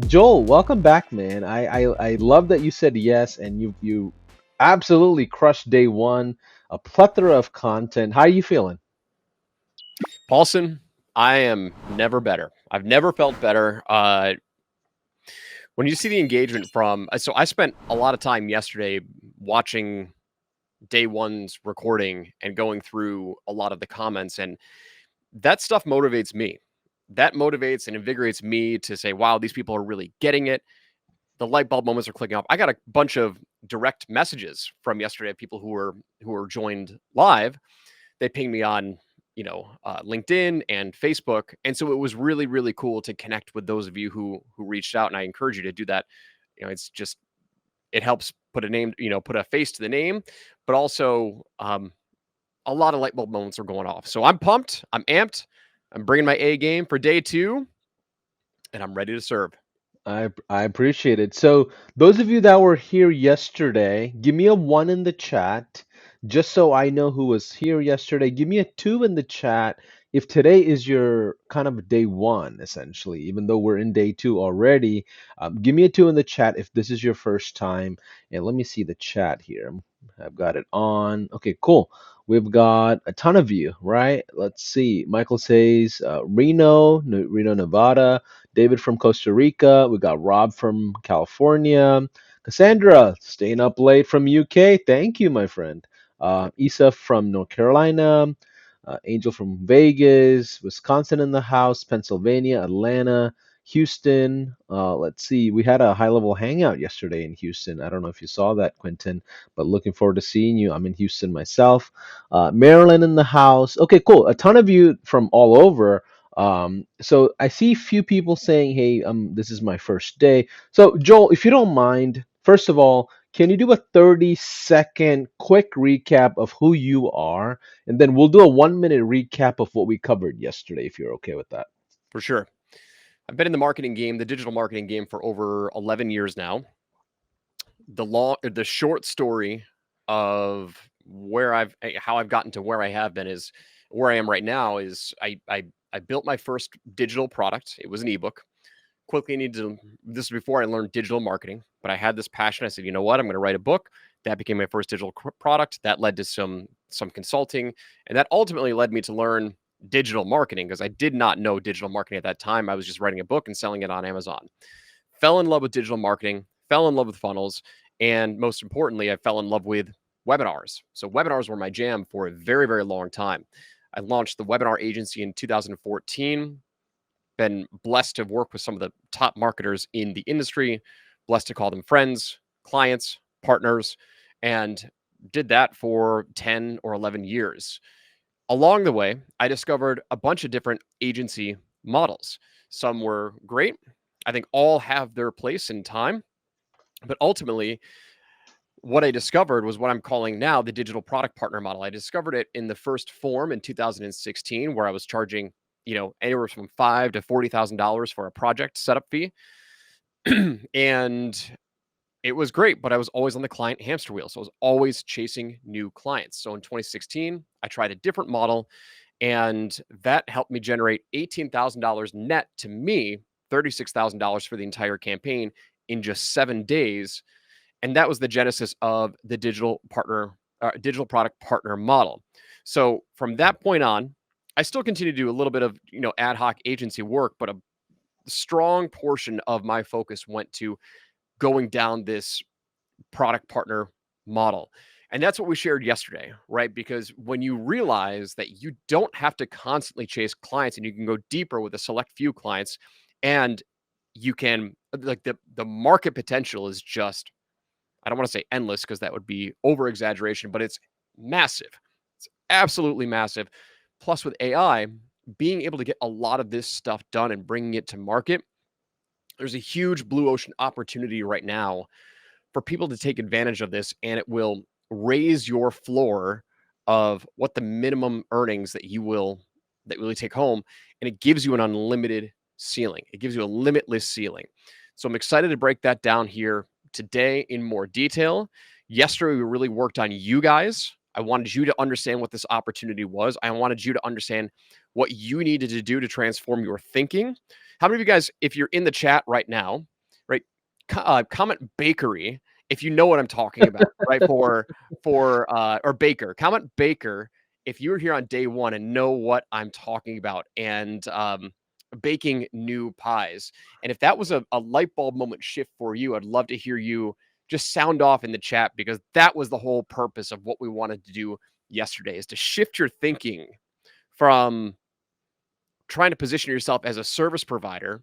Joel, welcome back, man. I love that you said yes, and you absolutely crushed day one. A plethora of content. How are you feeling? Paulson, I am never better. I've never felt better. When you see the engagement from, so I spent a lot of time yesterday watching day one's recording and going through a lot of the comments, and that stuff motivates me. That motivates and invigorates me to say, wow, these people are really getting it. The light bulb moments are clicking off. I got a bunch of direct messages from yesterday of people who were joined live. They pinged me on LinkedIn and Facebook, and so it was really really cool to connect with those of you who reached out, and I encourage you to do that. It's just it helps put a name, put a face to the name, but also a lot of light bulb moments are going off. So I'm pumped, I'm amped, I'm bringing my A game for day two, and I'm ready to serve. I appreciate it. So those of you that were here yesterday, give me a one in the chat, just so I know who was here yesterday. Give me a two in the chat if today is your kind of day one, essentially, even though we're in day two already. Give me a two in the chat if this is your first time. And let me see the chat here. I've got it on. Okay, cool. We've got a ton of you, right? Let's see. Michael says Reno, Nevada. David from Costa Rica. We got Rob from California. Cassandra, staying up late from UK. Thank you, my friend. Isa from North Carolina. Angel from Vegas. Wisconsin in the house. Pennsylvania. Atlanta. Houston. Let's see. We had a high level hangout yesterday in Houston. I don't know if you saw that, Quentin, but looking forward to seeing you. I'm in Houston myself. Maryland in the house. Okay, cool. A ton of you from all over. So I see few people saying, "Hey, this is my first day." So Joel, if you don't mind, first of all, can you do a 30-second quick recap of who you are, and then we'll do a 1-minute recap of what we covered yesterday, if you're okay with that. For sure. I've been in the marketing game, the digital marketing game, for over 11 years now. The short story of how I've gotten to where I have been is where I am right now is I built my first digital product. It was an ebook. Quickly needed to, this is before I learned digital marketing, but I had this passion. I said, you know what, I'm going to write a book. That became my first digital product. That led to some consulting, and that ultimately led me to learn digital marketing because I did not know digital marketing at that time. I was just writing a book and selling it on Amazon. Fell in love with digital marketing, fell in love with funnels, and most importantly, I fell in love with webinars. So webinars were my jam for a very, very long time. I launched the webinar agency in 2014. Been blessed to work with some of the top marketers in the industry, blessed to call them friends, clients, partners, and did that for 10 or 11 years. Along the way, I discovered a bunch of different agency models. Some were great. I think all have their place in time. But ultimately, what I discovered was what I'm calling now the digital product partner model. I discovered it in the first form in 2016, where I was charging, anywhere from $5,000 to $40,000 for a project setup fee, and it was great. But I was always on the client hamster wheel, so I was always chasing new clients. So in 2016, I tried a different model, and that helped me generate $18,000 net to me, $36,000 for the entire campaign in just 7 days, and that was the genesis of the digital product partner model. So from that point on, I still continue to do a little bit of ad hoc agency work, but a strong portion of my focus went to going down this product partner model. And that's what we shared yesterday, right? Because when you realize that you don't have to constantly chase clients and you can go deeper with a select few clients, and you can, like, the market potential is just, I don't want to say endless because that would be over exaggeration, but it's massive. It's absolutely massive. Plus, with AI, being able to get a lot of this stuff done and bringing it to market, there's a huge blue ocean opportunity right now for people to take advantage of this, and it will raise your floor of what the minimum earnings that really take home, and it gives you an unlimited ceiling. It gives you a limitless ceiling. So I'm excited to break that down here today in more detail. Yesterday we really worked on you guys. I wanted you to understand what this opportunity was. I wanted you to understand what you needed to do to transform your thinking. How many of you guys, if you're in the chat right now, comment bakery if you know what I'm talking about, right? Or baker. Comment baker if you were here on day one and know what I'm talking about, and baking new pies. And if that was a light bulb moment shift for you, I'd love to hear you just sound off in the chat, because that was the whole purpose of what we wanted to do yesterday, is to shift your thinking from trying to position yourself as a service provider,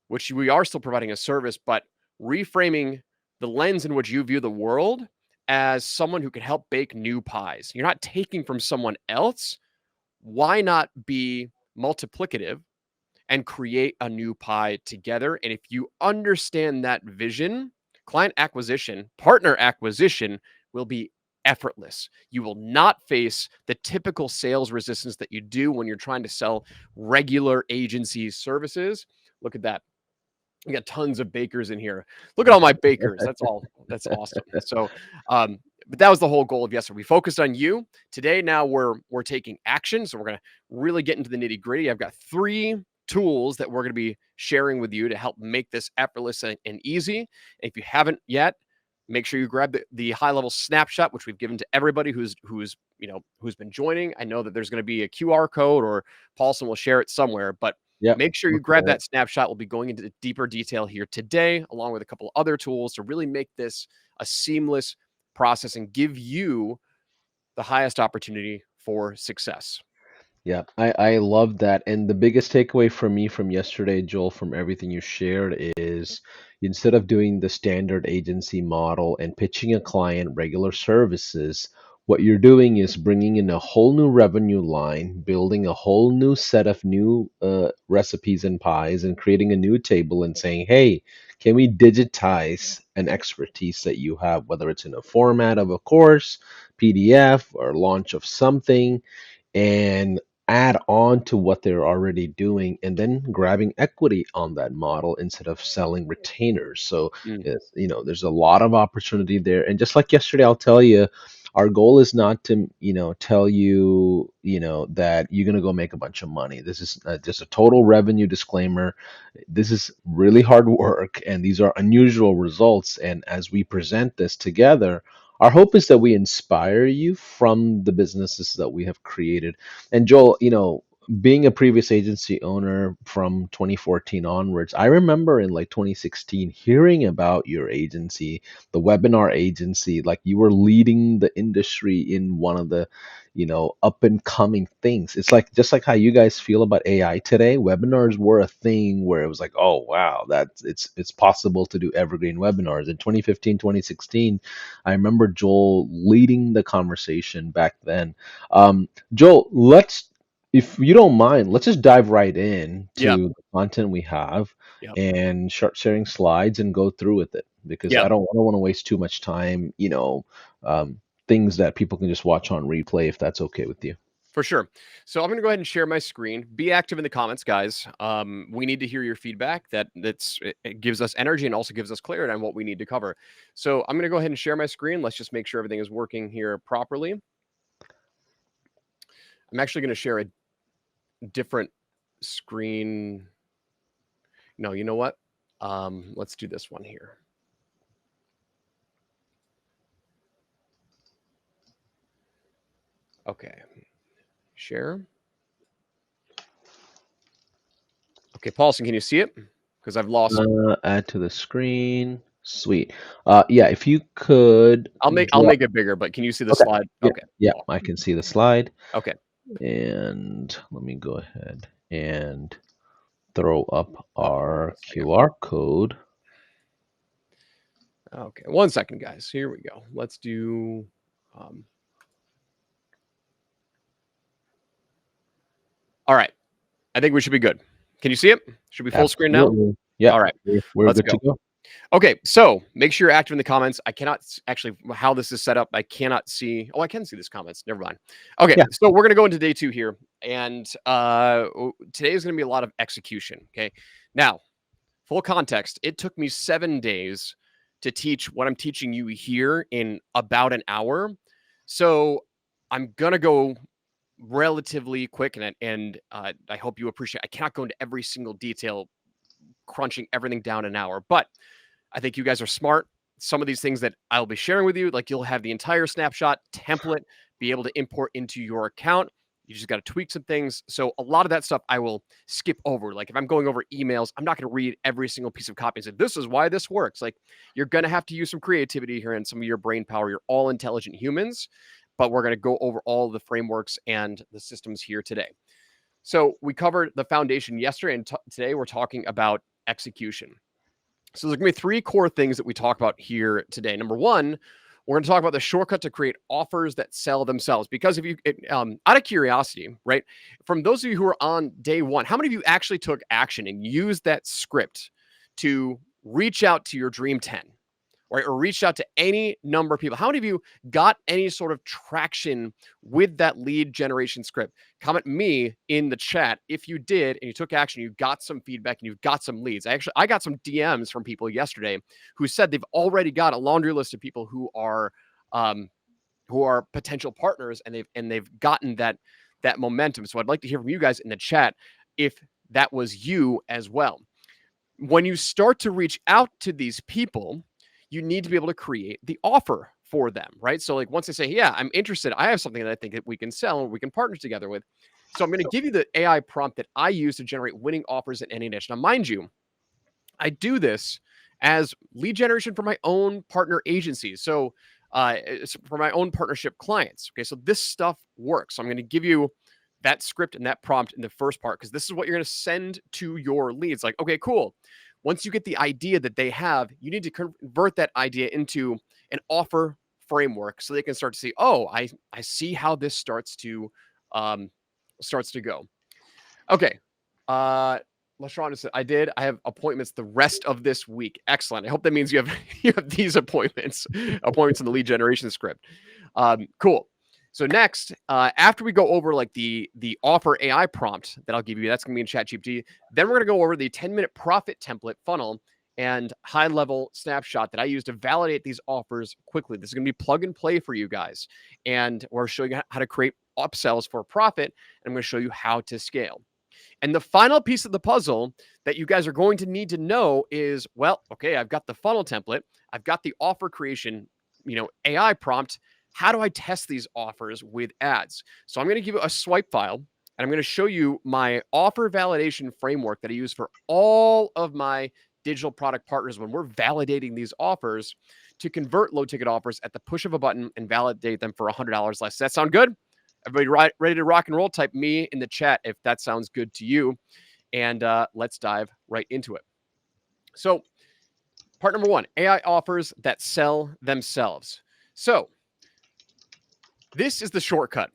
which we are still providing a service, but reframing the lens in which you view the world as someone who can help bake new pies. You're not taking from someone else. Why not be multiplicative and create a new pie together? And if you understand that vision, client acquisition, partner acquisition will be effortless. You will not face the typical sales resistance that you do when you're trying to sell regular agency services. Look at that. We got tons of bakers in here. Look at all my bakers. That's all. That's awesome. So, but that was the whole goal of yesterday. We focused on you. Today, now we're taking action. So we're gonna really get into the nitty gritty. I've got 3 tools that we're gonna be sharing with you to help make this effortless and easy. And if you haven't yet, make sure you grab the high level snapshot, which we've given to everybody who's been joining. I know that there's going to be a QR code, or Paulson will share it somewhere, but Yep. make sure you grab that snapshot. We'll be going into deeper detail here today, along with a couple other tools to really make this a seamless process and give you the highest opportunity for success. Yeah, I love that. And the biggest takeaway for me from yesterday, Joel, from everything you shared is instead of doing the standard agency model and pitching a client regular services, what you're doing is bringing in a whole new revenue line, building a whole new set of new recipes and pies, and creating a new table and saying, hey, can we digitize an expertise that you have, whether it's in a format of a course, PDF, or launch of something? And add on to what they're already doing and then grabbing equity on that model instead of selling retainers. So, Mm, there's a lot of opportunity there. And just like yesterday, I'll tell you, our goal is not to, tell you, that you're going to go make a bunch of money. This is just a total revenue disclaimer. This is really hard work and these are unusual results. And as we present this together, our hope is that we inspire you from the businesses that we have created. And Joel, being a previous agency owner from 2014 onwards, I remember in like 2016 hearing about your agency, the webinar agency, like you were leading the industry in one of the, up and coming things. It's like just like how you guys feel about AI today, webinars were a thing where it was like, oh wow, that's it's possible to do evergreen webinars. In 2015, 2016, I remember Joel leading the conversation back then. Joel, if you don't mind, let's just dive right in yep. to the content we have Yep. and start sharing slides and go through with it because Yep. I don't want to waste too much time, things that people can just watch on replay if that's okay with you. For sure. So I'm going to go ahead and share my screen. Be active in the comments, guys. We need to hear your feedback. It gives us energy and also gives us clarity on what we need to cover. So I'm going to go ahead and share my screen. Let's just make sure everything is working here properly. I'm actually going to share a different screen. No, you know what? Let's do this one here. Okay. Share. Okay, Paulson, can you see it? Because I've lost. Add to the screen. Sweet. Yeah, if you could I'll drop. make it bigger, but can you see the Okay. slide? Yeah, Okay. yeah, Cool. I can see the slide. Okay. And let me go ahead and throw up Okay. Hold on our a second. QR code. Okay. 1 second, guys. Here we go. Let's do. Um, all right. I think we should be good. Can you see it? Should be full screen now? Absolutely. Yeah, All right. we're Let's good to go. go. Okay, so make sure you're active in the comments. I cannot actually how this is set up. I cannot see. Oh, I can see these comments. Never mind. Okay, Yeah. so we're gonna go into day 2 here, and today is gonna be a lot of execution. Okay, now full context. It took me 7 days to teach what I'm teaching you here in about an hour. So I'm gonna go relatively quick, and I hope you appreciate. I cannot go into every single detail, crunching everything down an hour, but I think you guys are smart. Some of these things that I'll be sharing with you, like you'll have the entire snapshot template, be able to import into your account. You just got to tweak some things. So a lot of that stuff I will skip over. Like if I'm going over emails, I'm not going to read every single piece of copy and say, this is why this works. Like you're going to have to use some creativity here and some of your brain power. You're all intelligent humans, but we're going to go over all the frameworks and the systems here today. So we covered the foundation yesterday, and today we're talking about execution. So there's going to be three core things that we talk about here today. Number one, we're going to talk about the shortcut to create offers that sell themselves. Because if you, out of curiosity, right, from those of you who are on day one, how many of you actually took action and used that script to reach out to your dream 10? Right, or reached out to any number of people? How many of you got any sort of traction with that lead generation script? Comment me in the chat if you did and you took action, you got some feedback and you've got some leads. I got some DMs from people yesterday who said they've already got a laundry list of people who are potential partners, and they've gotten that momentum. So I'd like to hear from you guys in the chat if that was you as well. When you start to reach out to these people, you need to be able to create the offer for them, right? So like once they say, yeah, I'm interested, I have something that I think that we can sell and we can partner together with. So I'm going to give you the AI prompt that I use to generate winning offers in any niche. Now, mind you, I do this as lead generation for my own partner agencies. So for my own partnership clients. Okay, so this stuff works. So I'm going to give you that script and that prompt in the first part, because this is what you're going to send to your leads. Like, okay, cool. Once you get the idea that they have, you need to convert that idea into an offer framework so they can start to see, oh, I see how this starts to go. Okay. LaShawn said, I have appointments the rest of this week. Excellent. I hope that means you have these appointments in the lead generation script. Cool. So next, after we go over like the offer AI prompt that I'll give you, that's going to be in ChatGPT. Then we're going to go over the 10-minute profit template funnel and high-level snapshot that I use to validate these offers quickly. This is going to be plug and play for you guys. And we're showing you how to create upsells for profit. And I'm going to show you how to scale. And the final piece of the puzzle that you guys are going to need to know is, well, okay, I've got the funnel template. I've got the offer creation, AI prompt. How do I test these offers with ads? So I'm going to give you a swipe file, and I'm going to show you my offer validation framework that I use for all of my digital product partners when we're validating these offers to convert low ticket offers at the push of a button and validate them for $100 less. Does that sound good? Everybody ready to rock and roll? Type me in the chat if that sounds good to you. And let's dive right into it. So part number one, AI offers that sell themselves. So this is the shortcut.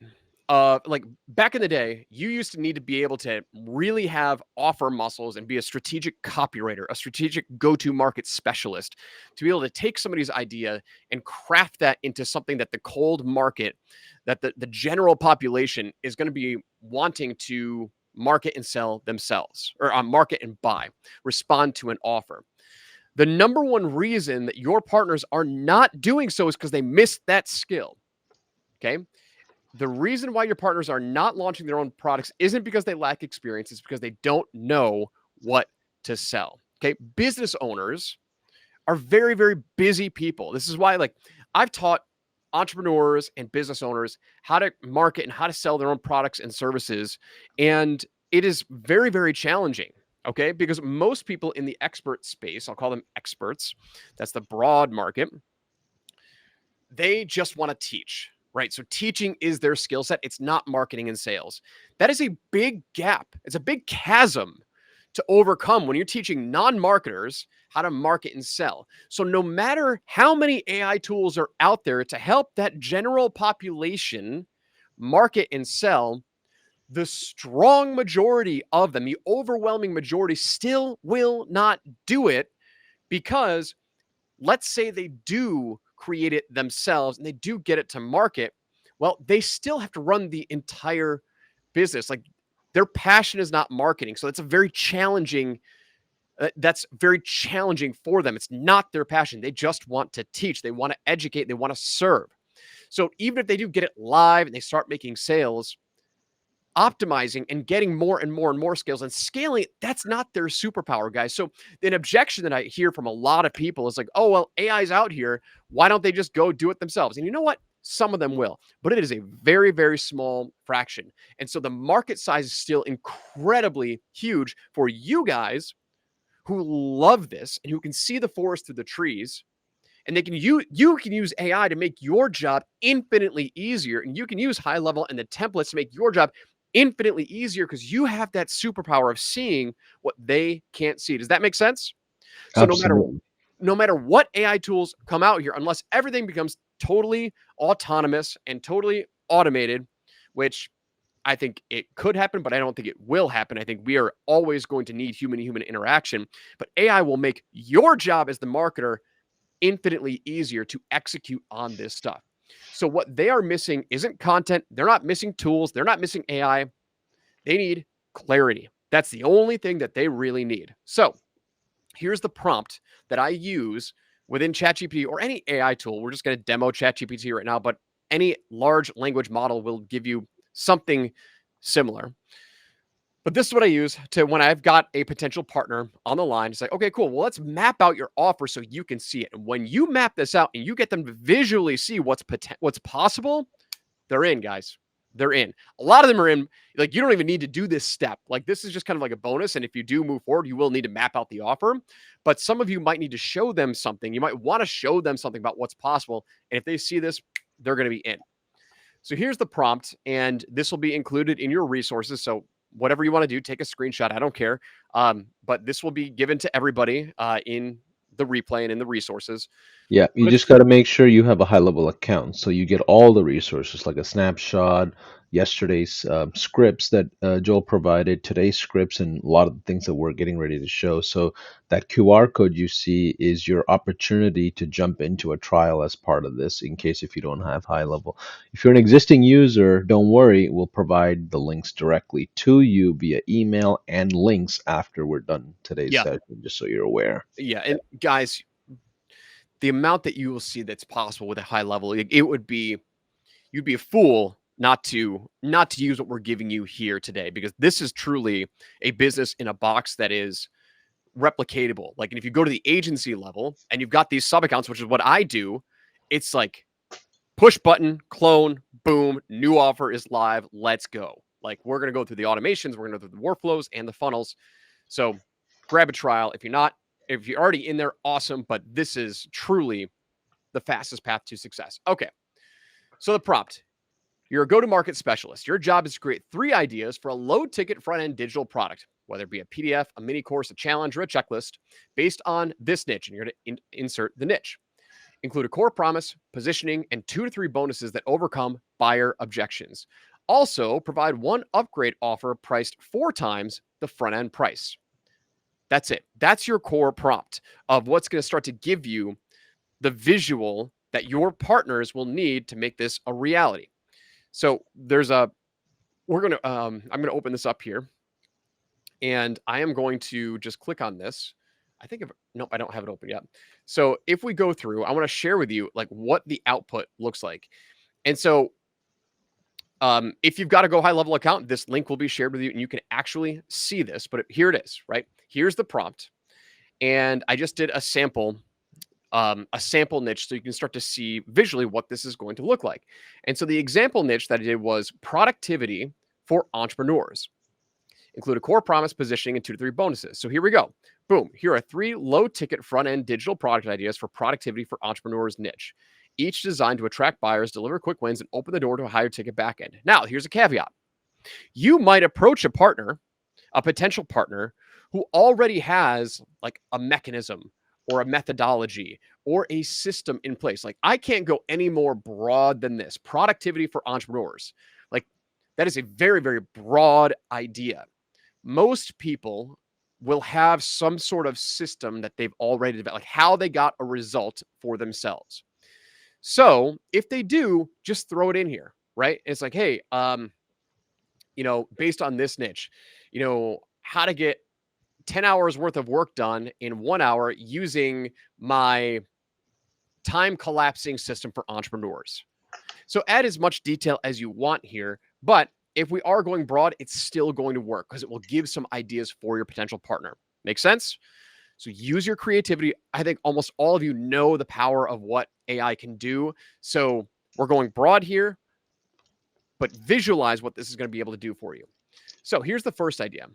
Like back in the day, you used to need to be able to really have offer muscles and be a strategic copywriter, a strategic go-to-market specialist to be able to take somebody's idea and craft that into something that the cold market, that the general population is going to be wanting to market and sell themselves, or market and buy, respond to an offer. The number one reason that your partners are not doing so is because they missed that skill. Okay. The reason why your partners are not launching their own products isn't because they lack experience. It's because they don't know what to sell. Okay. Business owners are very, very busy people. This is why, like, I've taught entrepreneurs and business owners how to market and how to sell their own products and services. And it is very, very challenging. Okay. Because most people in the expert space, I'll call them experts, that's the broad market, they just want to teach. Right. So teaching is their skill set. It's not marketing and sales. That is a big gap. It's a big chasm to overcome when you're teaching non-marketers how to market and sell. So no matter how many AI tools are out there to help that general population market and sell, the strong majority of them, the overwhelming majority, still will not do it, because let's say they do create it themselves and they do get it to market. Well, they still have to run the entire business. Like, their passion is not marketing. So that's very challenging for them. It's not their passion. They just want to teach. They want to educate. They want to serve. So even if they do get it live and they start making sales, optimizing and getting more and more and more skills and scaling, that's not their superpower, guys. So an objection that I hear from a lot of people is like, oh, well, AI's out here. Why don't they just go do it themselves? And you know what? Some of them will, but it is a very, very small fraction. And so the market size is still incredibly huge for you guys who love this and who can see the forest through the trees, and they can you can use AI to make your job infinitely easier, and you can use High Level and the templates to make your job infinitely easier because you have that superpower of seeing what they can't see. Does that make sense? So Absolutely. no matter what AI tools come out here, unless everything becomes totally autonomous and totally automated, which I think it could happen, but I don't think it will happen. I think we are always going to need human to human interaction, but AI will make your job as the marketer infinitely easier to execute on this stuff. So what they are missing isn't content. They're not missing tools. They're not missing AI. They need clarity. That's the only thing that they really need. So here's the prompt that I use within ChatGPT or any AI tool. We're just going to demo ChatGPT right now, but any large language model will give you something similar. But this is what I use to when I've got a potential partner on the line. It's like, okay, cool. Well, let's map out your offer so you can see it. And when you map this out and you get them to visually see what's possible, they're in, guys. They're in. A lot of them are in. Like, you don't even need to do this step. Like, this is just kind of like a bonus. And if you do move forward, you will need to map out the offer. But some of you might need to show them something. You might want to show them something about what's possible. And if they see this, they're going to be in. So here's the prompt, and this will be included in your resources. So whatever you want to do, take a screenshot. I don't care. But this will be given to everybody in the replay and in the resources. Yeah, you But just got to make sure you have a high level account so you get all the resources like a snapshot, yesterday's scripts that Joel provided, today's scripts, and a lot of the things that we're getting ready to show. So that QR code you see is your opportunity to jump into a trial as part of this in case if you don't have high level. If you're an existing user, don't worry, we'll provide the links directly to you via email and links after we're done today's yeah, session, just so you're aware. yeah. And guys, the amount that you will see that's possible with a high level, it would be you'd be a fool not to use what we're giving you here today, because this is truly a business in a box that is replicatable. Like, and if you go to the agency level and you've got these sub accounts, which is what I do, it's like push button, clone, boom, new offer is live. Let's go. Like, we're going to go through the automations, we're going to go through the workflows and the funnels. So grab a trial. If you're already in there, awesome. But this is truly the fastest path to success. Okay. So the prompt: you're a go-to-market specialist. Your job is to create 3 ideas for a low-ticket front-end digital product, whether it be a PDF, a mini course, a challenge, or a checklist, based on this niche. And you're going to insert the niche. Include a core promise, positioning, and 2 to 3 bonuses that overcome buyer objections. Also, provide 1 upgrade offer priced 4 times the front-end price. That's it. That's your core prompt of what's going to start to give you the visual that your partners will need to make this a reality. So I'm going to open this up here, and I am going to just click on this. Nope, I don't have it open yet. So if we go through, I want to share with you like what the output looks like. And so if you've got a Go High Level account, this link will be shared with you and you can actually see this, but here it is, right? Here's the prompt. And I just did a sample niche so you can start to see visually what this is going to look like. And so the example niche that I did was productivity for entrepreneurs. Include a core promise, positioning, and 2 to 3 bonuses. So here we go. Boom. Here are 3 low-ticket front-end digital product ideas for productivity for entrepreneurs niche, each designed to attract buyers, deliver quick wins, and open the door to a higher ticket backend. Now, here's a caveat. You might approach a potential partner who already has like a mechanism or a methodology or a system in place. Like, I can't go any more broad than this. Productivity for entrepreneurs. Like, that is a very, very broad idea. Most people will have some sort of system that they've already developed, like how they got a result for themselves. So if they do, just throw it in here, right? It's like, hey, based on this niche, how to get 10 hours worth of work done in 1 hour using my time collapsing system for entrepreneurs. So add as much detail as you want here, but if we are going broad, it's still going to work because it will give some ideas for your potential partner. Make sense? So use your creativity. I think almost all of you know the power of what AI can do. So we're going broad here, but visualize what this is going to be able to do for you. So here's the first idea.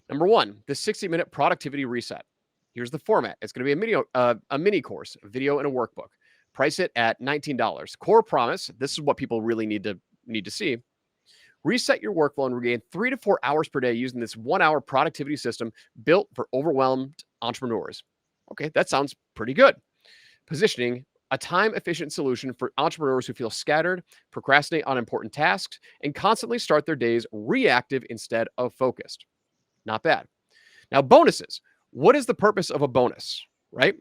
Number one, the 60-minute productivity reset. Here's the format. It's going to be a mini course, a video and a workbook. Price it at $19. Core promise. This is what people really need to see. Reset your workflow and regain 3 to 4 hours per day using this 1-hour productivity system built for overwhelmed entrepreneurs. Okay, that sounds pretty good. Positioning, a time-efficient solution for entrepreneurs who feel scattered, procrastinate on important tasks, and constantly start their days reactive instead of focused. Not bad. Now, bonuses. What is the purpose of a bonus, right?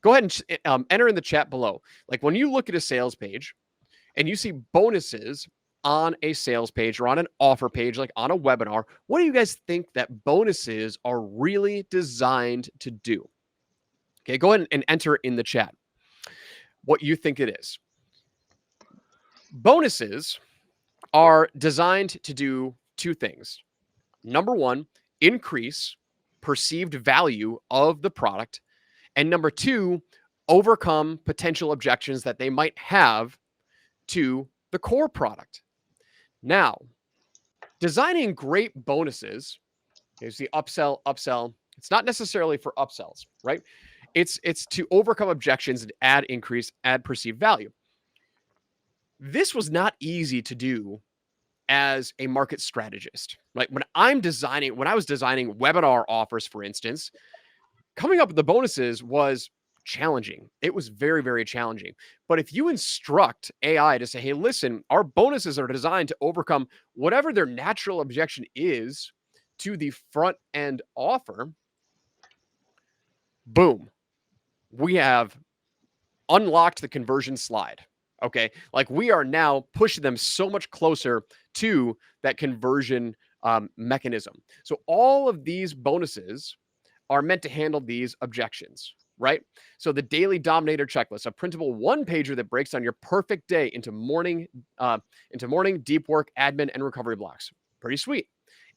Go ahead and enter in the chat below. Like when you look at a sales page and you see bonuses on a sales page or on an offer page, like on a webinar, what do you guys think that bonuses are really designed to do? Okay, go ahead and enter in the chat what you think it is. Bonuses are designed to do two things. Number one, increase perceived value of the product. And number two, overcome potential objections that they might have to the core product. Now, designing great bonuses is the upsell. It's not necessarily for upsells, right? It's to overcome objections and add perceived value. This was not easy to do as a market strategist. Like when I was designing webinar offers, for instance, coming up with the bonuses was challenging. It was very, very challenging. But if you instruct AI to say, hey, listen, our bonuses are designed to overcome whatever their natural objection is to the front end offer, boom, we have unlocked the conversion slide. Okay. Like we are now pushing them so much closer to that conversion mechanism. So all of these bonuses are meant to handle these objections, right? So the daily dominator checklist, a printable one-pager that breaks down your perfect day into morning, deep work, admin, and recovery blocks. Pretty sweet.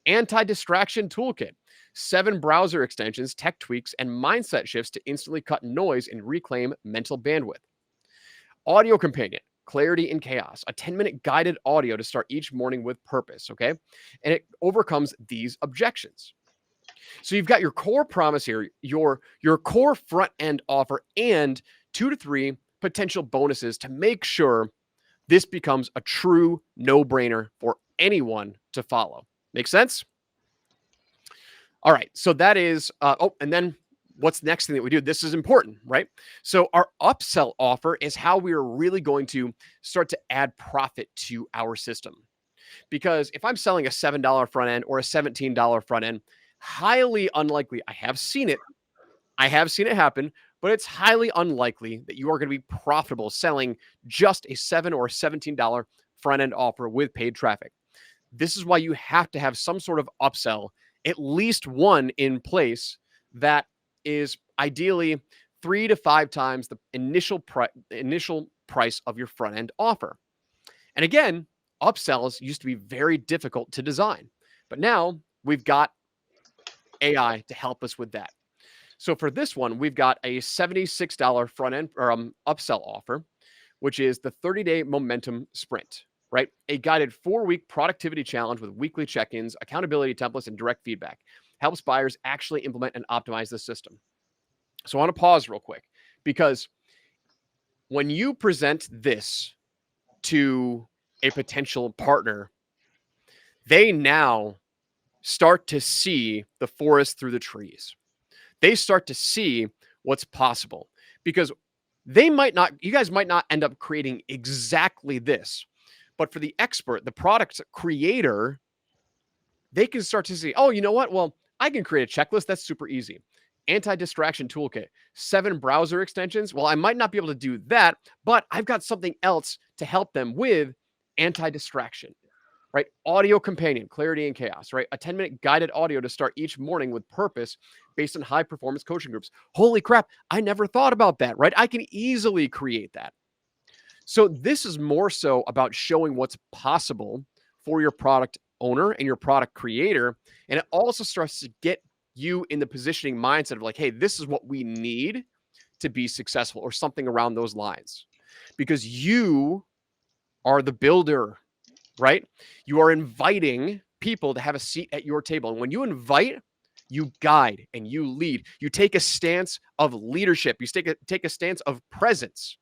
Anti-distraction toolkit, 7 browser extensions, tech tweaks, and mindset shifts to instantly cut noise and reclaim mental bandwidth. Audio companion, clarity in chaos, a 10-minute guided audio to start each morning with purpose, okay? And it overcomes these objections. So you've got your core promise here, your core front end offer, and 2 to 3 potential bonuses to make sure this becomes a true no-brainer for anyone to follow. Make sense? All right. So that is, and then what's the next thing that we do? This is important, right? So our upsell offer is how we are really going to start to add profit to our system. Because if I'm selling a $7 front end or a $17 front end, highly unlikely, I have seen it happen, but it's highly unlikely that you are going to be profitable selling just a $7 or $17 front end offer with paid traffic. This is why you have to have some sort of upsell, at least one in place that is ideally 3 to 5 times the initial price of your front end offer. And again, upsells used to be very difficult to design, but now we've got AI to help us with that. So for this one, we've got a $76 front end or upsell offer, which is the 30-day momentum sprint, right? A guided 4-week productivity challenge with weekly check-ins, accountability templates, and direct feedback. Helps buyers actually implement and optimize the system. So I want to pause real quick because when you present this to a potential partner, they now start to see the forest through the trees. They start to see what's possible because you guys might not end up creating exactly this, but for the expert, the product creator, they can start to see, oh, you know what? Well, I can create a checklist. That's super easy. Anti-distraction toolkit, 7 browser extensions. Well, I might not be able to do that, but I've got something else to help them with anti-distraction, right? Audio companion, clarity and chaos, right? A 10-minute guided audio to start each morning with purpose based on high performance coaching groups. Holy crap. I never thought about that, right? I can easily create that. So this is more so about showing what's possible for your product owner and your product creator. And it also starts to get you in the positioning mindset of like, hey, this is what we need to be successful, or something around those lines, because you are the builder, right? You are inviting people to have a seat at your table. And when you invite, you guide and you lead. You take a stance of leadership. You take a stance of presence.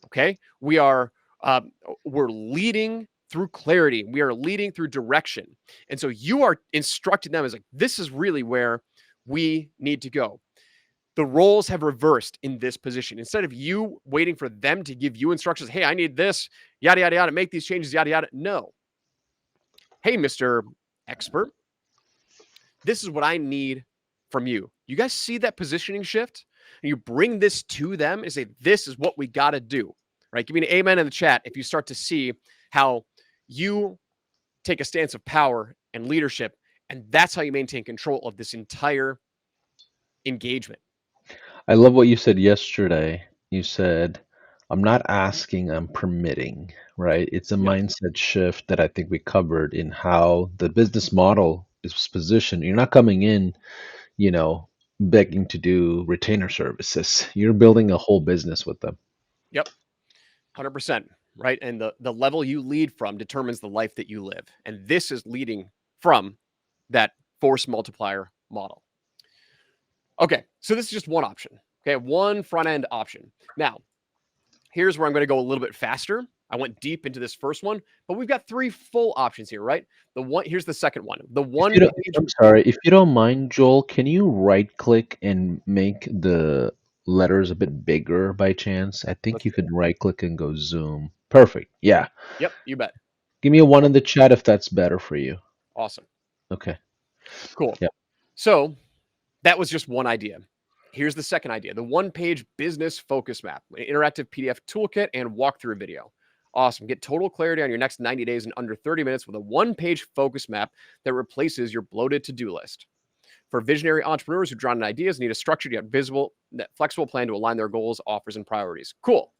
Okay, we're leading through clarity. We are leading through direction, and so you are instructing them as like, this is really where we need to go. The roles have reversed in this position. Instead of you waiting for them to give you instructions, hey, I need this, yada, yada, yada, make these changes, yada, yada. No. Hey, Mr. Expert, this is what I need from you. You guys see that positioning shift? And you bring this to them and say, this is what we got to do, right? Give me an amen in the chat if you start to see how you take a stance of power and leadership, and that's how you maintain control of this entire engagement. I love what you said yesterday. You said, I'm not asking, I'm permitting, right? It's a Yep. mindset shift that I think we covered in how the business model is positioned. You're not coming in, you know, begging to do retainer services. You're building a whole business with them. Yep. 100%. Right. And the level you lead from determines the life that you live. And this is leading from that force multiplier model. Okay. So this is just one option. Okay. One front end option. Now, here's where I'm going to go a little bit faster. I went deep into this first one, but we've got 3 full options here, right? Here's the second one. The If one you don't, page. I'm sorry, if you don't mind, Joel, can you right click and make the letters a bit bigger by chance? I think Let's you do could it. right click and go zoom. Perfect. Yeah. Yep. You bet. Give me a one in the chat if that's better for you. Awesome. Okay. Cool. Yeah. So that was just one idea. Here's the second idea, the one-page business focus map, an interactive PDF toolkit and walkthrough video. Awesome. Get total clarity on your next 90 days in under 30 minutes with a one-page focus map that replaces your bloated to-do list. For visionary entrepreneurs who drawn on ideas need a structured yet visible, flexible plan to align their goals, offers, and priorities. Cool.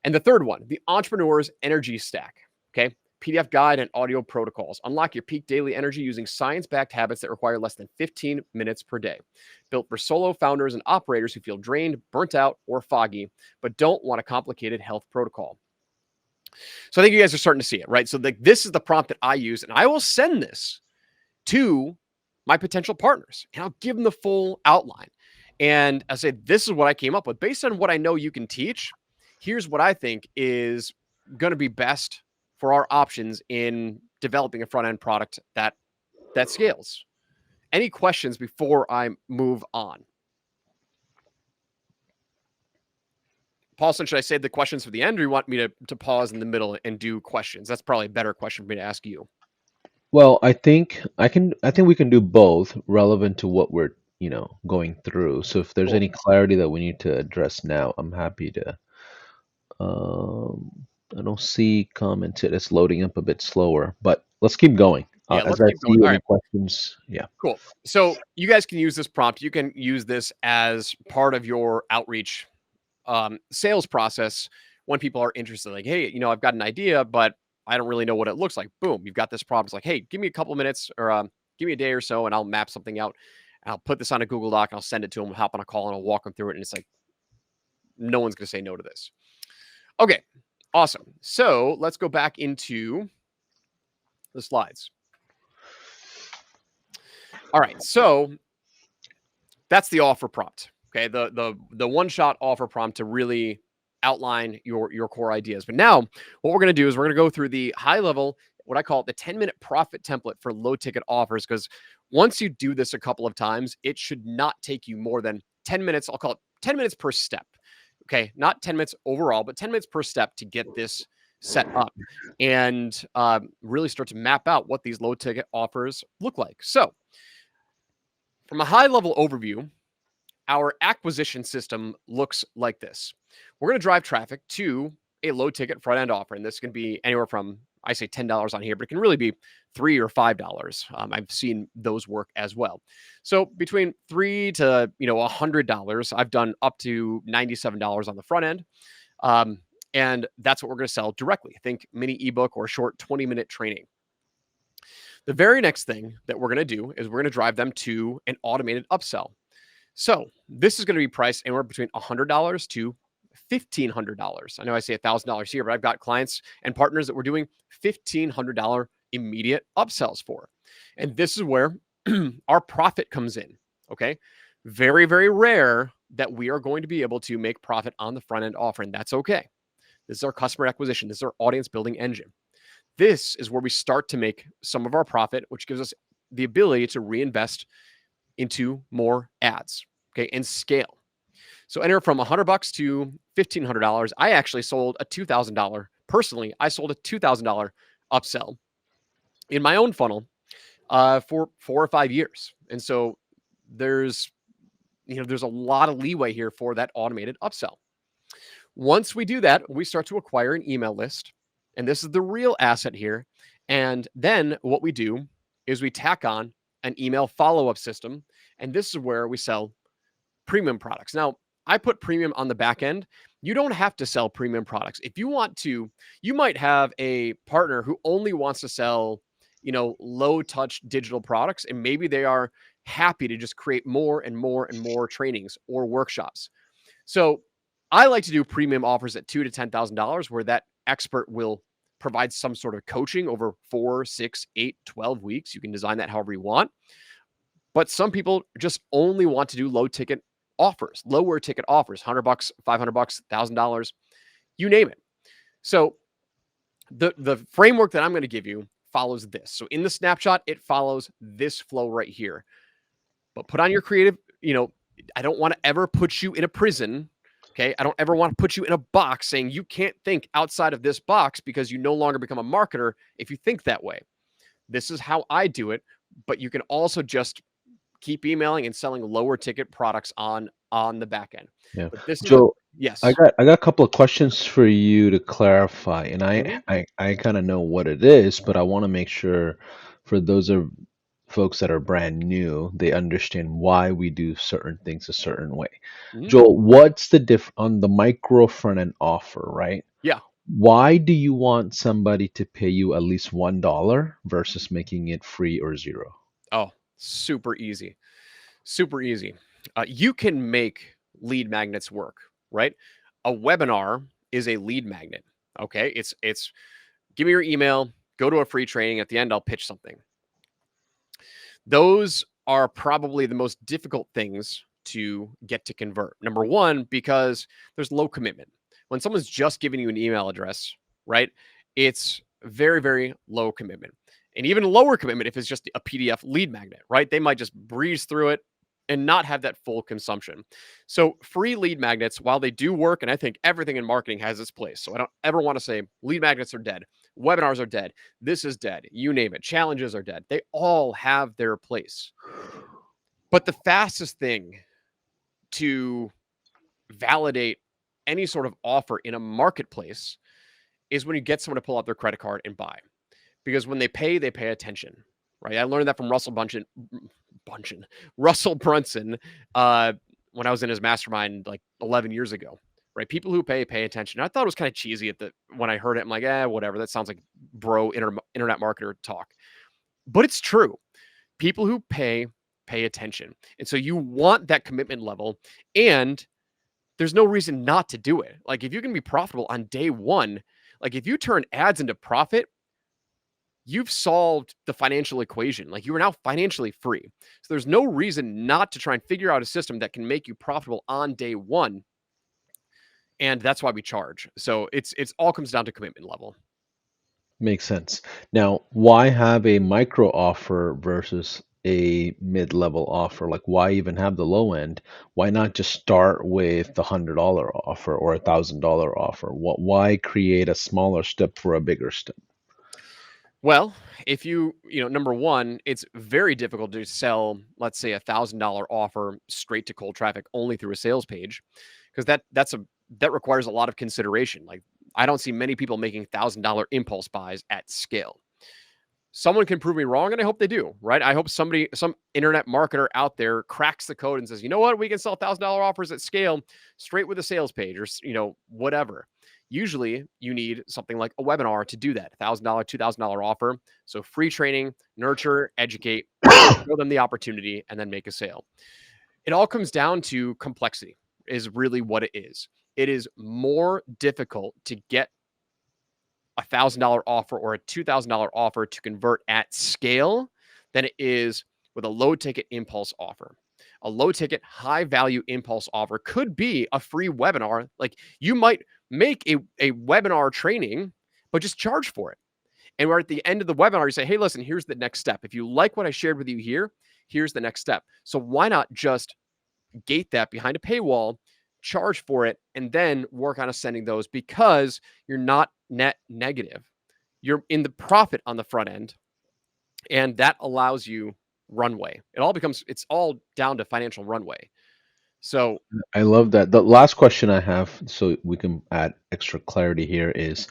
And the third one, the entrepreneur's energy stack. Okay. PDF guide and audio protocols. Unlock your peak daily energy using science-backed habits that require less than 15 minutes per day. Built for solo founders and operators who feel drained, burnt out, or foggy, but don't want a complicated health protocol. So I think you guys are starting to see it, right? So this is the prompt that I use, and I will send this to my potential partners, and I'll give them the full outline. And I say, this is what I came up with. Based on what I know you can teach, here's what I think is going to be best for our options in developing a front-end product that scales. Any questions before I move on? Paulson, should I save the questions for the end, or you want me to pause in the middle and do questions? That's probably a better question for me to ask you. Well, I think we can do both relevant to what we're, going through. So if there's Cool. any clarity that we need to address now, I'm happy to. I don't see commented. It's loading up a bit slower, but let's keep going. Yeah, As let's I keep going. see All any right. questions, yeah. Cool. So you guys can use this prompt. You can use this as part of your outreach sales process when people are interested. Like, hey, I've got an idea, but I don't really know what it looks like. Boom, you've got this prompt. It's like, hey, give me a couple of minutes, or give me a day or so, and I'll map something out. And I'll put this on a Google Doc. And I'll send it to them, hop on a call, and I'll walk them through it. And it's like, no one's going to say no to this. Okay, awesome. So let's go back into the slides. All right, so that's the offer prompt. Okay, the one-shot offer prompt to really outline your core ideas. But now what we're going to do is we're going to go through the high level, what I call the 10-minute profit template for low ticket offers, because once you do this a couple of times, it should not take you more than 10 minutes. I'll call it 10 minutes per step. Okay, not 10 minutes overall, but 10 minutes per step to get this set up and really start to map out what these low ticket offers look like. So from a high level overview, our acquisition system looks like this. We're going to drive traffic to a low ticket front end offer. And this can be anywhere from, I say $10 on here, but it can really be $3 or $5. I've seen those work as well. So between $3 to $100, I've done up to $97 on the front end. And that's what we're going to sell directly. Think mini ebook or short 20-minute training. The very next thing that we're going to do is we're going to drive them to an automated upsell. So this is going to be priced anywhere between $100 to $1,500. I know I say $1,000 here, but I've got clients and partners that we're doing $1,500 immediate upsells for. And this is where our profit comes in. Okay. Very, very rare that we are going to be able to make profit on the front end offer. And that's okay. This is our customer acquisition. This is our audience building engine. This is where we start to make some of our profit, which gives us the ability to reinvest into more ads, okay, and scale. So enter from $100 to $1,500. I actually sold a $2,000. Personally, I sold a $2,000 upsell in my own funnel for 4 or 5 years. And so there's there's a lot of leeway here for that automated upsell. Once we do that, we start to acquire an email list. And this is the real asset here. And then what we do is we tack on an email follow-up system. And this is where we sell premium products. Now, I put premium on the back end. You don't have to sell premium products. If you want to, you might have a partner who only wants to sell, low touch digital products. And maybe they are happy to just create more and more and more trainings or workshops. So I like to do premium offers at $2,000 to $10,000 where that expert will provide some sort of coaching over 4, 6, 8, 12 weeks. You can design that however you want. But some people just only want to do lower ticket offers, $100, $500, $1,000, you name it. So the framework that I'm going to give you follows this. So in the snapshot, it follows this flow right here. But put on your creative, I don't want to ever put you in a prison. Okay. I don't ever want to put you in a box saying you can't think outside of this box because you no longer become a marketer if you think that way. This is how I do it. But you can also just keep emailing and selling lower ticket products on the back end. Yeah. But this is Joe, I yes. got I got a couple of questions for you to clarify, and Mhm, I kind of know what it is, but I want to make sure for those of folks that are brand new, they understand why we do certain things a certain way. mhm. Joel, what's the diff on the micro front end offer, right? Yeah. Why do you want somebody to pay you at least $1 versus making it free or zero? Oh, super easy. Super easy. You can make lead magnets work, right? A webinar is a lead magnet. Okay. It's give me your email, go to a free training. At the end, I'll pitch something. Those are probably the most difficult things to get to convert. Number one, because there's low commitment. When someone's just giving you an email address, right? It's very, very low commitment. And even lower commitment if it's just a PDF lead magnet, right? They might just breeze through it and not have that full consumption. So, free lead magnets, while they do work, and I think everything in marketing has its place. So, I don't ever want to say lead magnets are dead, webinars are dead, this is dead, you name it, challenges are dead. They all have their place. But the fastest thing to validate any sort of offer in a marketplace is when you get someone to pull out their credit card and buy. Because when they pay attention, right? I learned that from Russell Brunson, when I was in his mastermind like 11 years ago, right? People who pay attention. I thought it was kind of cheesy when I heard it. I'm like, whatever. That sounds like internet marketer talk, but it's true. People who pay attention, and so you want that commitment level, and there's no reason not to do it. Like if you can be profitable on day one, like if you turn ads into profit, you've solved the financial equation. Like you are now financially free. So there's no reason not to try and figure out a system that can make you profitable on day one. And that's why we charge. So it's all comes down to commitment level. Makes sense. Now, why have a micro offer versus a mid-level offer? Like, why even have the low end? Why not just start with the $100 offer or $1,000 offer? Why create a smaller step for a bigger step? Well, if number one, it's very difficult to sell, let's say, $1,000 offer straight to cold traffic only through a sales page, because that requires a lot of consideration. Like I don't see many people making $1,000 impulse buys at scale. Someone can prove me wrong, and I hope they do, right? I hope some internet marketer out there cracks the code and says, you know what, we can sell $1,000 offers at scale straight with a sales page or whatever. Usually you need something like a webinar to do that. $1,000, $2,000 offer. So free training, nurture, educate, show them the opportunity, and then make a sale. It all comes down to complexity is really what it is. It is more difficult to get $1,000 offer or a $2,000 offer to convert at scale than it is with a low ticket impulse offer. A low ticket, high value impulse offer could be a free webinar. Like you might make a webinar training, but just charge for it. And we're at the end of the webinar, you say, hey, listen, here's the next step. If you like what I shared with you here, here's the next step. So why not just gate that behind a paywall, charge for it, and then work on ascending those because you're not net negative. You're in the profit on the front end, and that allows you runway. It's all down to financial runway. So I love that. The last question I have, so we can add extra clarity here, is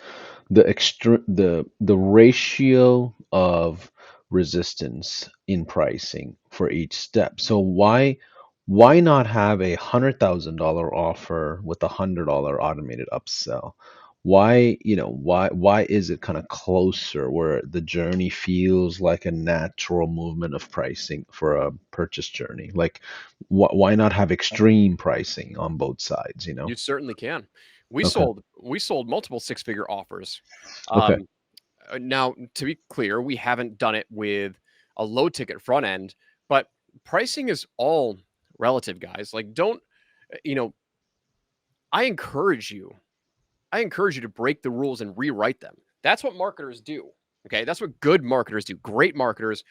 the ratio of resistance in pricing for each step. So why not have $100,000 offer with $100 automated upsell? Why is it kind of closer where the journey feels like a natural movement of pricing for a purchase journey? Like why not have extreme pricing on both sides, you know? you certainly can. We Okay. sold we sold multiple six-figure offers. Okay. Now, to be clear, we haven't done it with a low ticket front end, but pricing is all relative, guys. Like, don't, you know, I encourage you, I encourage you to break the rules and rewrite them. That's what marketers do. Okay. That's what good marketers do. Great marketers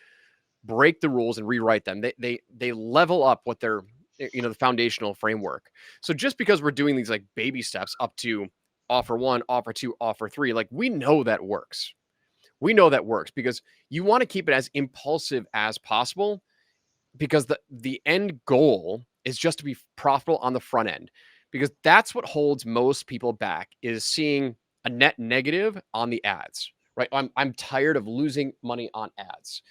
break the rules and rewrite them. They level up what they're, the foundational framework. So just because we're doing these like baby steps up to offer one, offer two, offer three, like we know that works. We know that works because you want to keep it as impulsive as possible because the end goal is just to be profitable on the front end because that's what holds most people back is seeing a net negative on the ads, right? I'm tired of losing money on ads.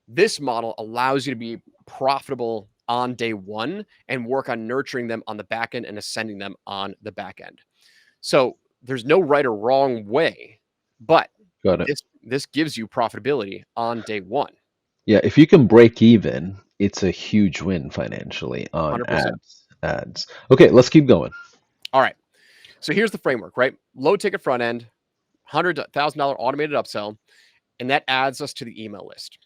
This model allows you to be profitable on day one and work on nurturing them on the back end and ascending them on the back end. So there's no right or wrong way, but Got it. this gives you profitability on day one. Yeah, if you can break even, it's a huge win financially on 100%. ads. Okay, let's keep going. All right. So here's the framework, right? Low ticket front end, $100,000 automated upsell, and that adds us to the email list.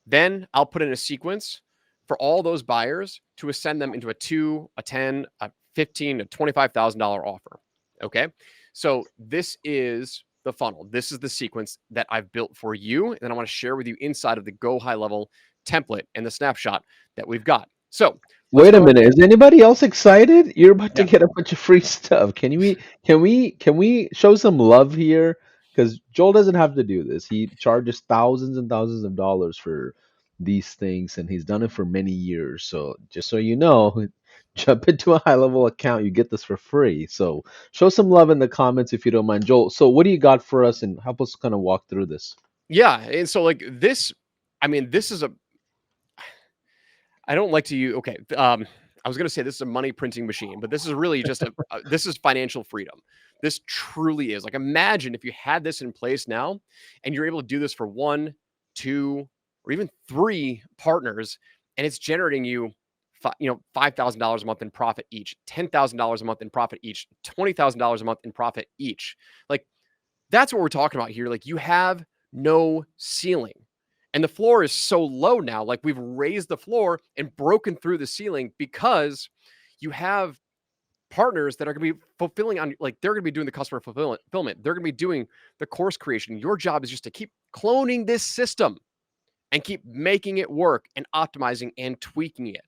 Then I'll put in a sequence for all those buyers to ascend them into a 2, a 10, a 15, a $25,000 offer. Okay. So this is the funnel. This is the sequence that I've built for you. And I want to share with you inside of the Go High Level template and the snapshot that we've got. So let's Wait a go ahead. minute. Is anybody else excited? You're about to Yeah. get a bunch of free stuff. Can we show some love here? Because Joel doesn't have to do this. He charges thousands and thousands of dollars for these things, and he's done it for many years. So just so you know, jump into a high level account. You get this for free. So show some love in the comments if you don't mind, Joel. So what do you got for us, and help us kind of walk through this? Yeah. And so like this, I mean, this is a I don't like to use okay. I was going to say this is a money printing machine, but this is really just this is financial freedom. This truly is. Like imagine if you had this in place now and you're able to do this for one, two, or even three partners and it's generating you $5,000 a month in profit each, $10,000 a month in profit each, $20,000 a month in profit each. Like that's what we're talking about here. Like you have no ceiling. And the floor is so low now. Like we've raised the floor and broken through the ceiling because you have partners that are going to be fulfilling on like they're going to be doing the customer fulfillment. They're going to be doing the course creation. Your job is just to keep cloning this system and keep making it work and optimizing and tweaking it.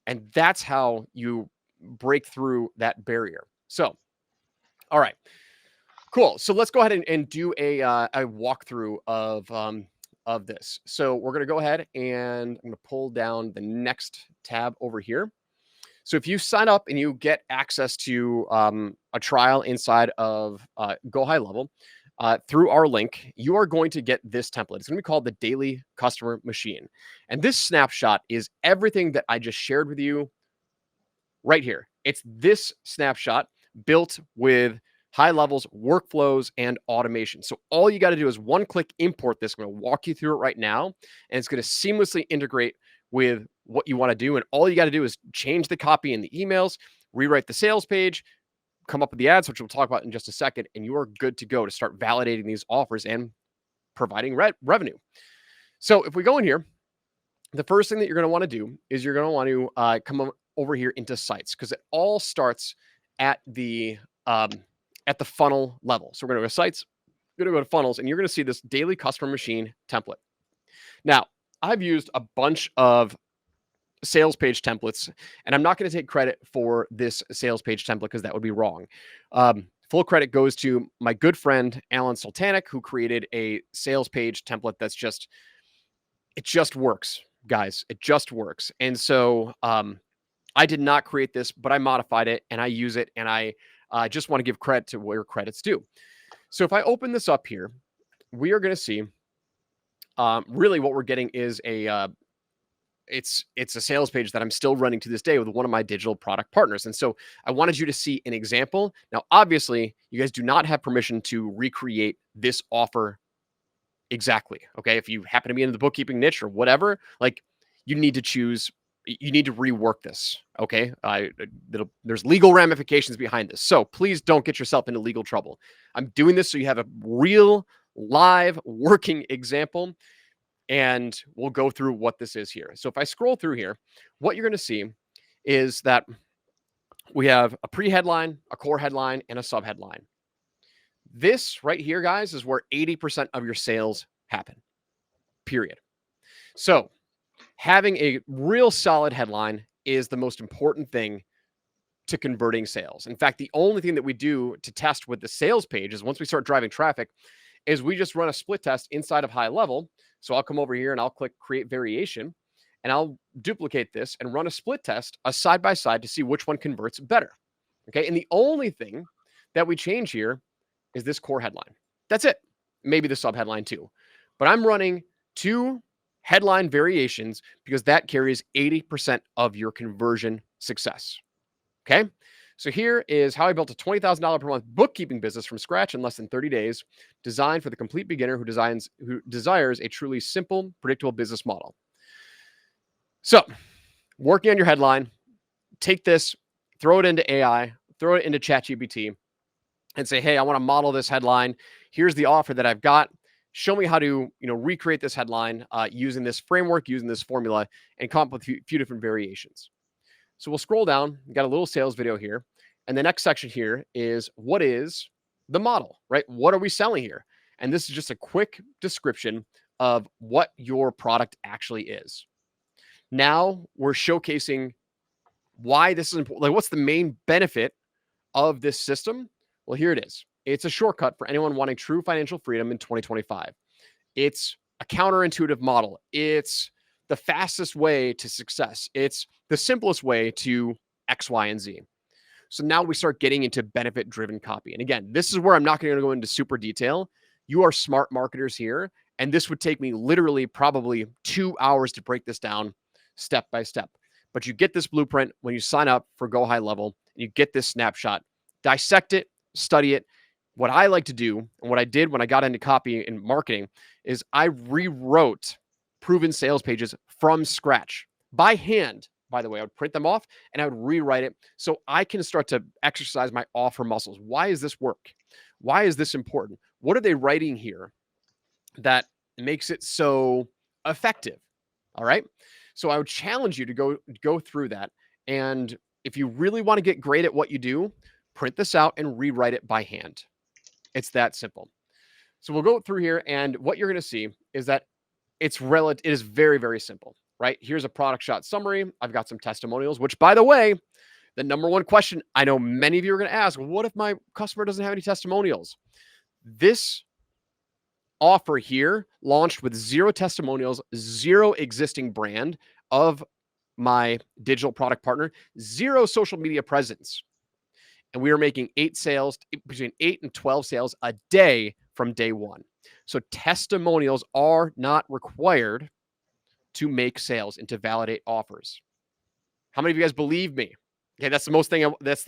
And that's how you break through that barrier. So, all right. Cool. So let's go ahead and do a walkthrough of this. So we're going to go ahead and I'm going to pull down the next tab over here. So if you sign up and you get access to a trial inside of Go High Level through our link, you are going to get this template. It's going to be called the Daily Customer Machine. And this snapshot is everything that I just shared with you right here. It's this snapshot built with high levels, workflows, and automation. So all you got to do is one-click import this. I'm going to walk you through it right now, and it's going to seamlessly integrate with what you want to do. And all you got to do is change the copy in the emails, rewrite the sales page, come up with the ads, which we'll talk about in just a second, and you are good to go to start validating these offers and providing revenue. So if we go in here, the first thing that you're going to want to do is you're going to want to come over here into sites, because it all starts at the funnel level. So we're going to go to sites, we're going to go to funnels, and you're going to see this daily customer machine template. Now, I've used a bunch of sales page templates, and I'm not going to take credit for this sales page template because that would be wrong. Full credit goes to my good friend Alan Sultanic, who created a sales page template that's it just works, guys. It just works. And so I did not create this, but I modified it and I use it, and I just want to give credit to where credit's due. So if I open this up here, we are going to see really what we're getting is it's a sales page that I'm still running to this day with one of my digital product partners. And so I wanted you to see an example. Now, obviously, you guys do not have permission to recreate this offer exactly. Okay. If you happen to be in the bookkeeping niche or whatever, like, you need to rework this. Okay. There's legal ramifications behind this. So please don't get yourself into legal trouble. I'm doing this so you have a real live working example, and we'll go through what this is here. So if I scroll through here, what you're going to see is that we have a pre-headline, a core headline, and a sub-headline. This right here, guys, is where 80% of your sales happen, period. So having a real solid headline is the most important thing to converting sales. In fact, the only thing that we do to test with the sales page is, once we start driving traffic, is we just run a split test inside of Highle Level. So I'll come over here and I'll click create variation, and I'll duplicate this and run a split test, a side by side, to see which one converts better. Okay. And the only thing that we change here is this core headline. That's it. Maybe the sub headline too. But I'm running 2 headline variations because that carries 80% of your conversion success. Okay. So here is how I built a $20,000 per month bookkeeping business from scratch in less than 30 days, designed for the complete beginner who desires a truly simple, predictable business model. So, working on your headline, take this, throw it into AI, throw it into ChatGPT, and say, hey, I want to model this headline. Here's the offer that I've got. Show me how to, recreate this headline using this framework, using this formula, and come up with a few different variations. So we'll scroll down. We got a little sales video here. And the next section here is, what is the model, right? What are we selling here? And this is just a quick description of what your product actually is. Now we're showcasing why this is important. Like, what's the main benefit of this system? Well, here it is. It's a shortcut for anyone wanting true financial freedom in 2025. It's a counterintuitive model. It's the fastest way to success. It's the simplest way to X, Y, and Z. So now we start getting into benefit-driven copy. And again, this is where I'm not going to go into super detail. You are smart marketers here, and this would take me literally probably 2 hours to break this down step by step. But you get this blueprint when you sign up for Go High Level, and you get this snapshot. Dissect it, study it. What I like to do, and what I did when I got into copy and marketing, is I rewrote proven sales pages from scratch by hand. By the way, I would print them off and I would rewrite it so I can start to exercise my offer muscles. Why does this work? Why is this important? What are they writing here that makes it so effective? All right. So I would challenge you to go through that. And if you really want to get great at what you do, print this out and rewrite it by hand. It's that simple. So we'll go through here, and what you're going to see is that it is very, very simple, right? Here's a product shot summary. I've got some testimonials, which, by the way, the number one question I know many of you are going to ask, what if my customer doesn't have any testimonials? This offer here launched with 0 testimonials, 0 existing brand of my digital product partner, 0 social media presence. And we are making between 8 and 12 sales a day from day one. So testimonials are not required to make sales and to validate offers. How many of you guys believe me? Okay, that's the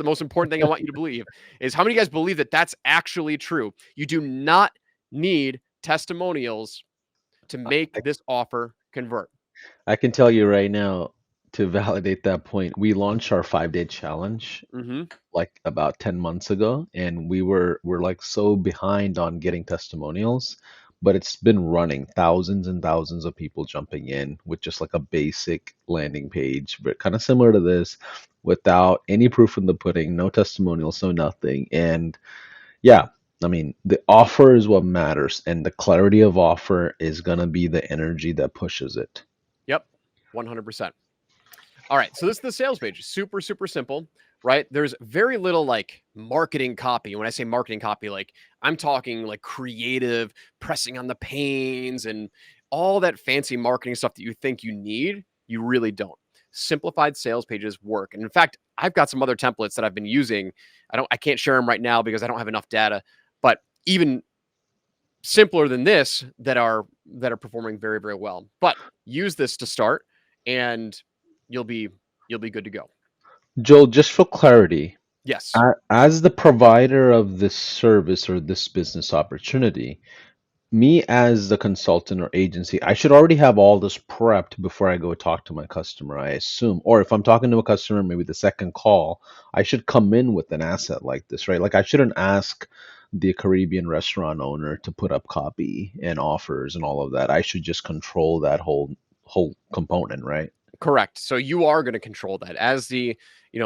most important thing I want you to believe is how many of you guys believe that that's actually true? You do not need testimonials to make I, this offer convert. I can tell you right now to validate that point, we launched our 5-day challenge Mm-hmm. like about 10 months ago, and we're like so behind on getting testimonials, but it's been running thousands and thousands of people jumping in with just like a basic landing page, but kind of similar to this, without any proof in the pudding, no testimonials, no nothing. And yeah, I mean, the offer is what matters, and the clarity of offer is gonna be the energy that pushes it. Yep, 100%. All right, so this is the sales page. Super, super simple, right? There's very little like marketing copy. When I say marketing copy, like I'm talking like creative, pressing on the pains and all that fancy marketing stuff that you think you need, you really don't. Simplified sales pages work. And in fact, I've got some other templates that I've been using. I can't share them right now because I don't have enough data, but even simpler than this that are performing very, very well. But use this to start and you'll be you'll be good to go. Joel, just for clarity, Yes. as the provider of this service or this business opportunity, me as the consultant or agency, I should already have all this prepped before I go talk to my customer, I assume. Or if I'm talking to a customer, maybe the second call, I should come in with an asset like this, right? Like I shouldn't ask the Caribbean restaurant owner to put up copy and offers and all of that. I should just control that whole component, right? Correct. So you are going to control that as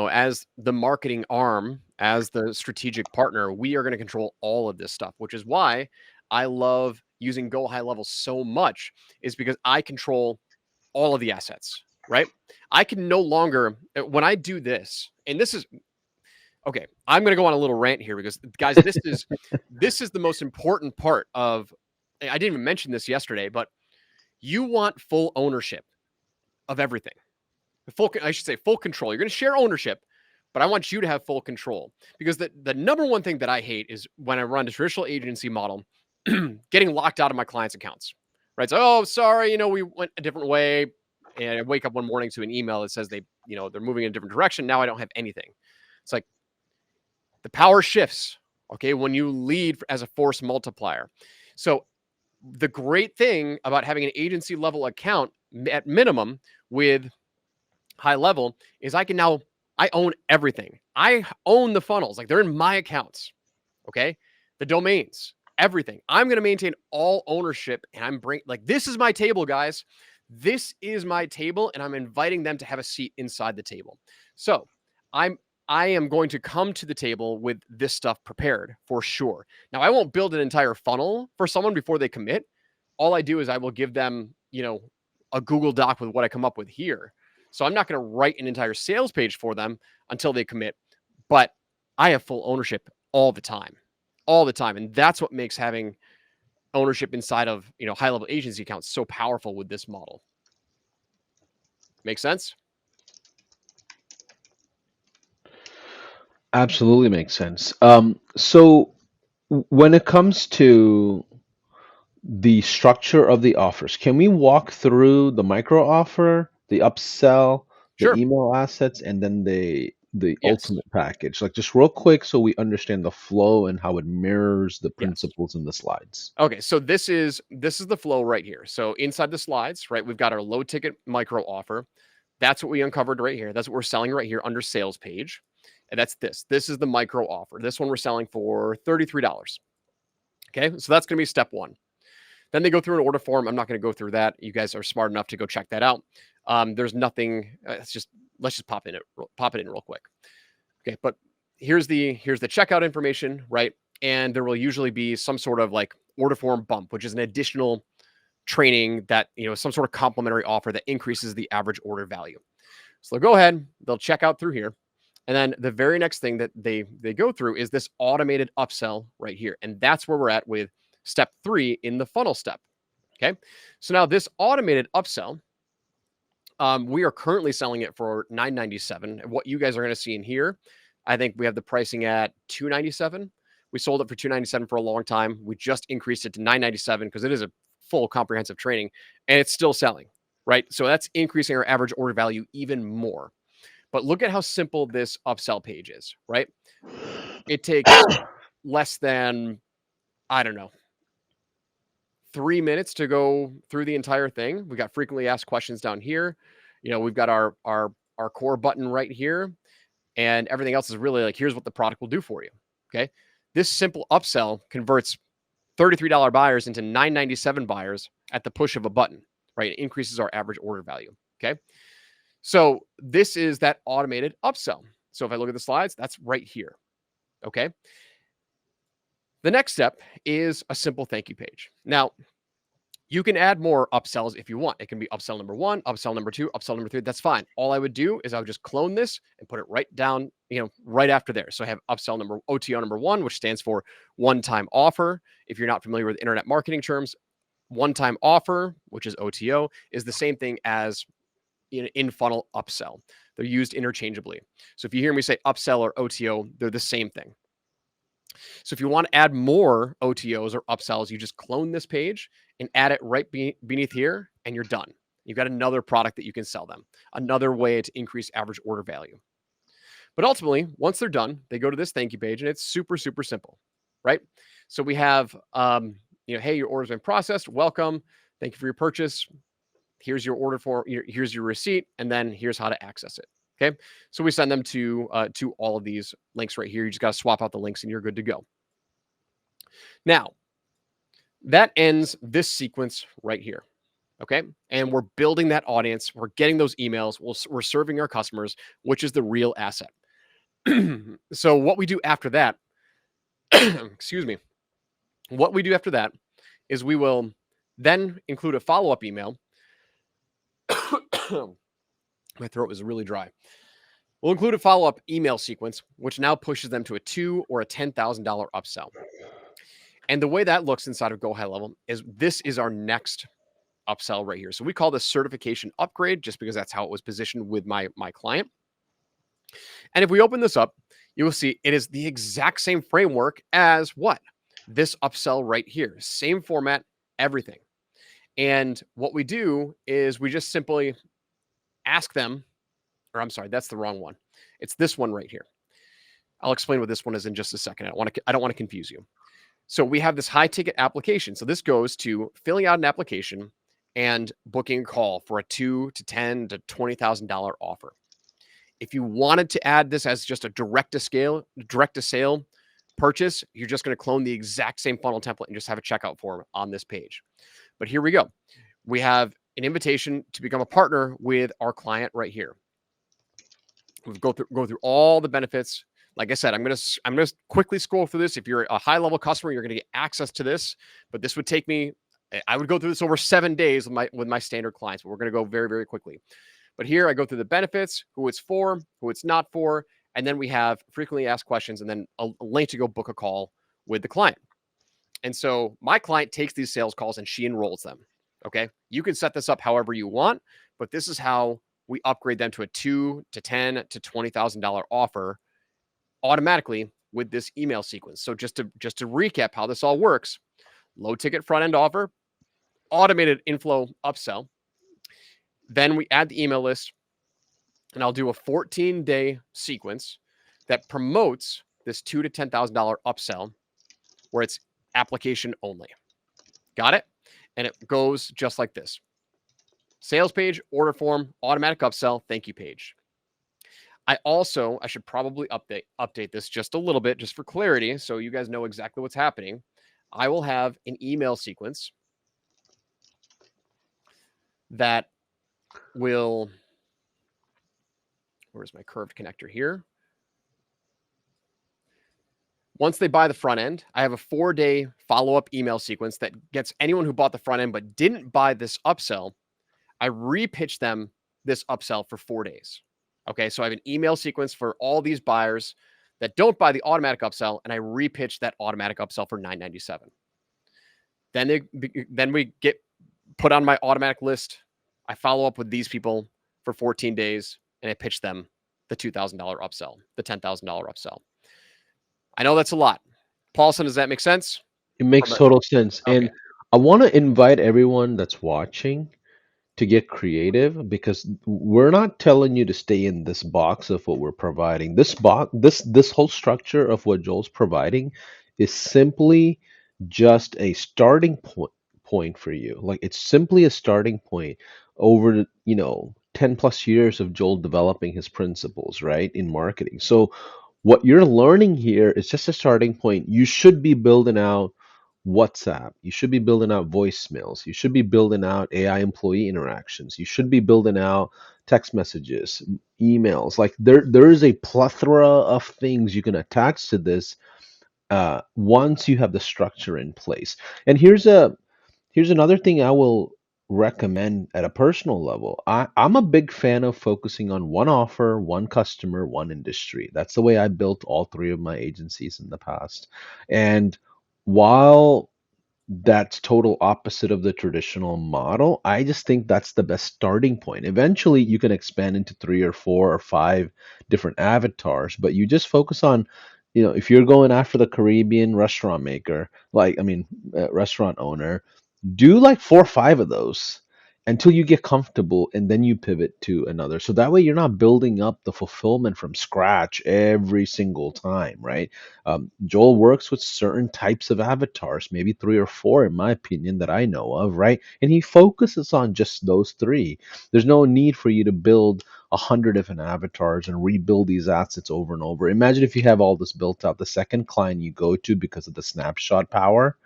as the marketing arm, as the strategic partner, we are going to control all of this stuff, which is why I love using Go High Level so much is because I control all of the assets, right? I can no longer when I do this, and this is okay, I'm going to go on a little rant here because guys, this is the most important part of I didn't even mention this yesterday, but you want full ownership of everything. I should say full control. You're going to share ownership, but I want you to have full control because the number one thing that I hate is when I run a traditional agency model, getting locked out of my clients' accounts. Right? So, oh, sorry, we went a different way, and I wake up one morning to an email that says they're moving in a different direction. Now I don't have anything. It's like the power shifts. Okay, when you lead as a force multiplier. So the great thing about having an agency level account at minimum with High Level is I own everything. I own the funnels. Like they're in my accounts. Okay. The domains, everything. I'm going to maintain all ownership and this is my table, guys. This is my table and I'm inviting them to have a seat inside the table. So I'm, I am going to come to the table with this stuff prepared for sure. Now I won't build an entire funnel for someone before they commit. All I do is I will give them, a Google Doc with what I come up with here. So I'm not going to write an entire sales page for them until they commit, but I have full ownership all the time, all the time. And that's what makes having ownership inside of, high level agency accounts so powerful with this model. Make sense? Absolutely makes sense. So when it comes to the structure of the offers, can we walk through the micro offer, the upsell, the Sure. email assets, and then the Yes. ultimate package? Like just real quick so we understand the flow and how it mirrors the Yes. principles in the slides. Okay, so this is the flow right here. So inside the slides, right, we've got our low ticket micro offer. That's what we uncovered right here. That's what we're selling right here under sales page. And that's this. This is the micro offer. This one we're selling for $33. Okay, so that's going to be step one. Then they go through an order form. I'm not going to go through that. You guys are smart enough to go check that out. There's nothing. Let's just pop it in real quick. Okay, but here's the checkout information, right? And there will usually be some sort of like order form bump, which is an additional training that some sort of complimentary offer that increases the average order value. So they'll go ahead, they'll check out through here. And then the very next thing that they go through is this automated upsell right here. And that's where we're at with step 3 in the funnel step. Okay. So now this automated upsell, we are currently selling it for $9.97. What you guys are going to see in here, I think we have the pricing at $2.97. We sold it for $2.97 for a long time. We just increased it to $9.97 because it is a full comprehensive training and it's still selling, right? So that's increasing our average order value even more. But look at how simple this upsell page is, right? It takes less than, I don't know, 3 minutes to go through the entire thing. We got frequently asked questions down here. We've got our core button right here, and everything else is really like, here's what the product will do for you. Okay. This simple upsell converts $33 buyers into $9.97 buyers at the push of a button, right? It increases our average order value. Okay. So this is that automated upsell. So if I look at the slides, that's right here. Okay. The next step is a simple thank you page. Now, you can add more upsells if you want. It can be upsell number 1, upsell number 2, upsell number 3. That's fine. All I would do is I would just clone this and put it right down, right after there. So I have upsell number OTO number 1, which stands for one-time offer. If you're not familiar with internet marketing terms, one-time offer, which is OTO, is the same thing as in-funnel upsell. They're used interchangeably. So if you hear me say upsell or OTO, they're the same thing. So if you want to add more OTOs or upsells, you just clone this page and add it right beneath here, and you're done. You've got another product that you can sell them, another way to increase average order value. But ultimately, once they're done, they go to this thank you page, and it's super, super simple, right? So we have, hey, your order's been processed. Welcome. Thank you for your purchase. Here's your order form. Here's your receipt, and then here's how to access it. Okay, so we send them to all of these links right here. You just got to swap out the links, and you're good to go. Now, that ends this sequence right here. Okay, and we're building that audience. We're getting those emails. We're serving our customers, which is the real asset. So what we do after that, excuse me, what we do after that is we will then include a follow-up email. My throat was really dry. We'll include a follow-up email sequence, which now pushes them to a $2,000 or a $10,000 upsell. And the way that looks inside of Go High Level is this is our next upsell right here. So we call this certification upgrade just because that's how it was positioned with my client. And if we open this up, you will see it is the exact same framework as what? This upsell right here. Same format, everything. And what we do is we just simply ask them, or I'm sorry, that's the wrong one. It's this one right here. I'll explain what this one is in just a second. I don't want to confuse you. So we have this high ticket application. So this goes to filling out an application and booking a call for a $2,000 to $10,000 to $20,000 offer. If you wanted to add this as just a direct to sale purchase, you're just going to clone the exact same funnel template and just have a checkout form on this page. But here we go. We have an invitation to become a partner with our client right here. We'll go through all the benefits. Like I said, I'm gonna quickly scroll through this. If you're a high level customer, you're gonna get access to this. But this would take me. I would go through this over 7 days with my standard clients. But we're gonna go very, very quickly. But here I go through the benefits, who it's for, who it's not for, and then we have frequently asked questions, and then a link to go book a call with the client. And so my client takes these sales calls and she enrolls them. Okay, you can set this up however you want, but this is how we upgrade them to a $2,000 to $10,000 to $20,000 offer automatically with this email sequence. So just to recap how this all works: low ticket front end offer, automated inflow upsell. Then we add the email list, and I'll do a 14-day sequence that promotes this $2,000 to $10,000 upsell, where it's application only. Got it? And it goes just like this: sales page, order form, automatic upsell, thank you page. I should probably update this just a little bit, just for clarity, so you guys know exactly what's happening. I will have an email sequence that will, where's my curved connector here? Once they buy the front end, I have a 4-day follow-up email sequence that gets anyone who bought the front end but didn't buy this upsell. I repitch them this upsell for 4 days. Okay, so I have an email sequence for all these buyers that don't buy the automatic upsell, and I repitch that automatic upsell for $9.97. Then we get put on my automatic list. I follow up with these people for 14 days, and I pitch them the $2,000 upsell, the $10,000 upsell. I know that's a lot. Paulson, does that make sense? It makes total sense. Okay. And I want to invite everyone that's watching to get creative, because we're not telling you to stay in this box of what we're providing. This box, this whole structure of what Joel's providing is simply just a starting point for you. Like, it's simply a starting point over, 10 plus years of Joel developing his principles, right, in marketing. So what you're learning here is just a starting point. You should be building out WhatsApp. You should be building out voicemails. You should be building out AI employee interactions. You should be building out text messages, emails. Like, there is a plethora of things you can attach to this once you have the structure in place. And here's another thing I will recommend at a personal level. I'm a big fan of focusing on one offer, one customer, one industry. That's the way I built all three of my agencies in the past. And while that's total opposite of the traditional model, I just think that's the best starting point. Eventually, you can expand into three or four or five different avatars, but you just focus on, if you're going after the Caribbean restaurant maker, restaurant owner, do like four or five of those until you get comfortable, and then you pivot to another. So that way you're not building up the fulfillment from scratch every single time, right? Joel works with certain types of avatars, maybe three or four in my opinion that I know of, right? And he focuses on just those three. There's no need for you to build 100 different avatars and rebuild these assets over and over. Imagine if you have all this built out, the second client you go to, because of the snapshot power,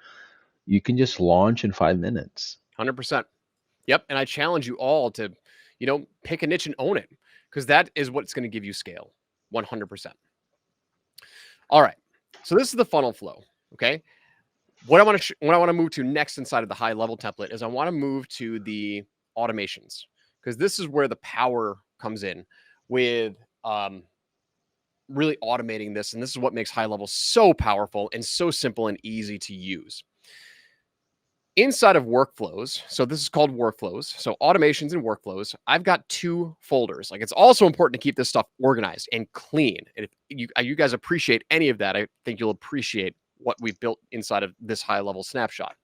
you can just launch in 5 minutes. 100%. Yep. And I challenge you all to, pick a niche and own it, because that is what's going to give you scale. 100%. All right. So this is the funnel flow. Okay. What I want to move to next inside of the high level template is I want to move to the automations, because this is where the power comes in with really automating this. And this is what makes high level so powerful and so simple and easy to use. Inside of workflows, so this is called workflows. So automations and workflows, I've got two folders. Like, it's also important to keep this stuff organized and clean. And if you guys appreciate any of that, I think you'll appreciate what we've built inside of this high level snapshot.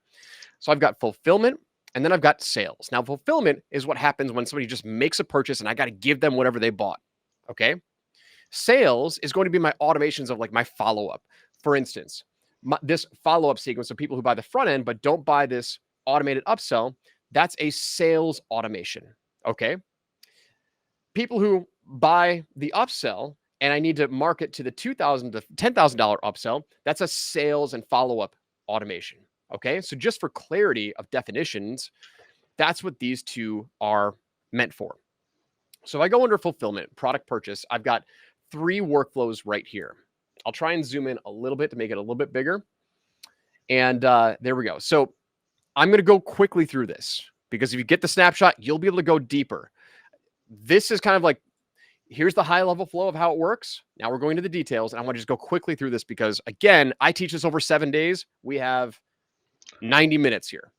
So I've got fulfillment, and then I've got sales. Now, fulfillment is what happens when somebody just makes a purchase and I got to give them whatever they bought. Okay. Sales is going to be my automations of like my follow-up. For instance, this follow-up sequence of people who buy the front end but don't buy this automated upsell, that's a sales automation. Okay. People who buy the upsell and I need to market to the $2,000 to $10,000 upsell, that's a sales and follow-up automation. Okay. So just for clarity of definitions, that's what these two are meant for. So if I go under fulfillment, product purchase, I've got three workflows right here. I'll try and zoom in a little bit to make it a little bit bigger. And there we go. So I'm going to go quickly through this, because if you get the snapshot, you'll be able to go deeper. This is kind of like, here's the high level flow of how it works. Now we're going to the details, and I want to just go quickly through this because, again, I teach this over 7 days. We have 90 minutes here.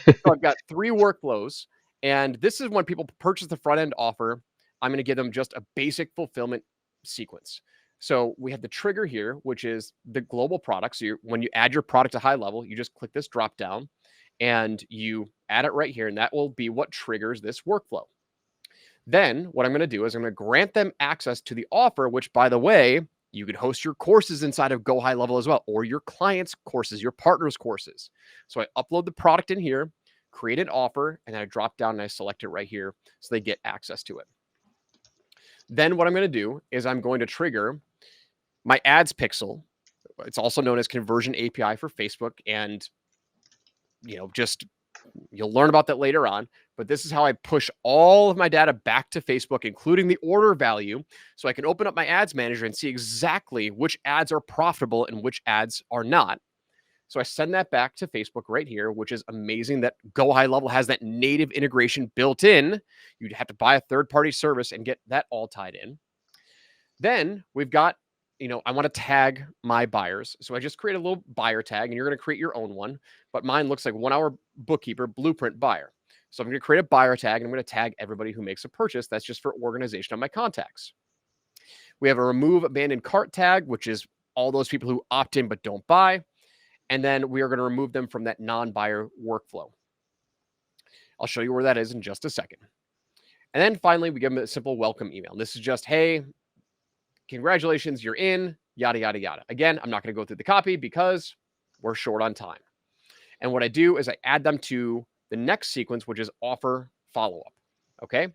So I've got three workflows, and this is when people purchase the front end offer. I'm going to give them just a basic fulfillment sequence. So we have the trigger here, which is the global product. So when you add your product to high level, you just click this drop down and you add it right here. And that will be what triggers this workflow. Then what I'm going to do is I'm going to grant them access to the offer, which, by the way, you could host your courses inside of Go High Level as well, or your clients' courses, your partners' courses. So I upload the product in here, create an offer, and then I drop down and I select it right here so they get access to it. Then what I'm going to do is I'm going to trigger my ads pixel. It's also known as conversion API for Facebook. And, you'll learn about that later on. But this is how I push all of my data back to Facebook, including the order value. So I can open up my ads manager and see exactly which ads are profitable and which ads are not. So I send that back to Facebook right here, which is amazing that Go High Level has that native integration built in. You'd have to buy a third-party service and get that all tied in. Then we've got, I want to tag my buyers. So I just create a little buyer tag, and you're going to create your own one. But mine looks like 1 hour bookkeeper blueprint buyer. So I'm going to create a buyer tag, and I'm going to tag everybody who makes a purchase. That's just for organization of my contacts. We have a remove abandoned cart tag, which is all those people who opt in but don't buy. And then we are going to remove them from that non-buyer workflow. I'll show you where that is in just a second. And then finally, we give them a simple welcome email. This is just, hey, congratulations, you're in, yada, yada, yada. Again, I'm not going to go through the copy because we're short on time. And what I do is I add them to the next sequence, which is offer follow-up. Okay.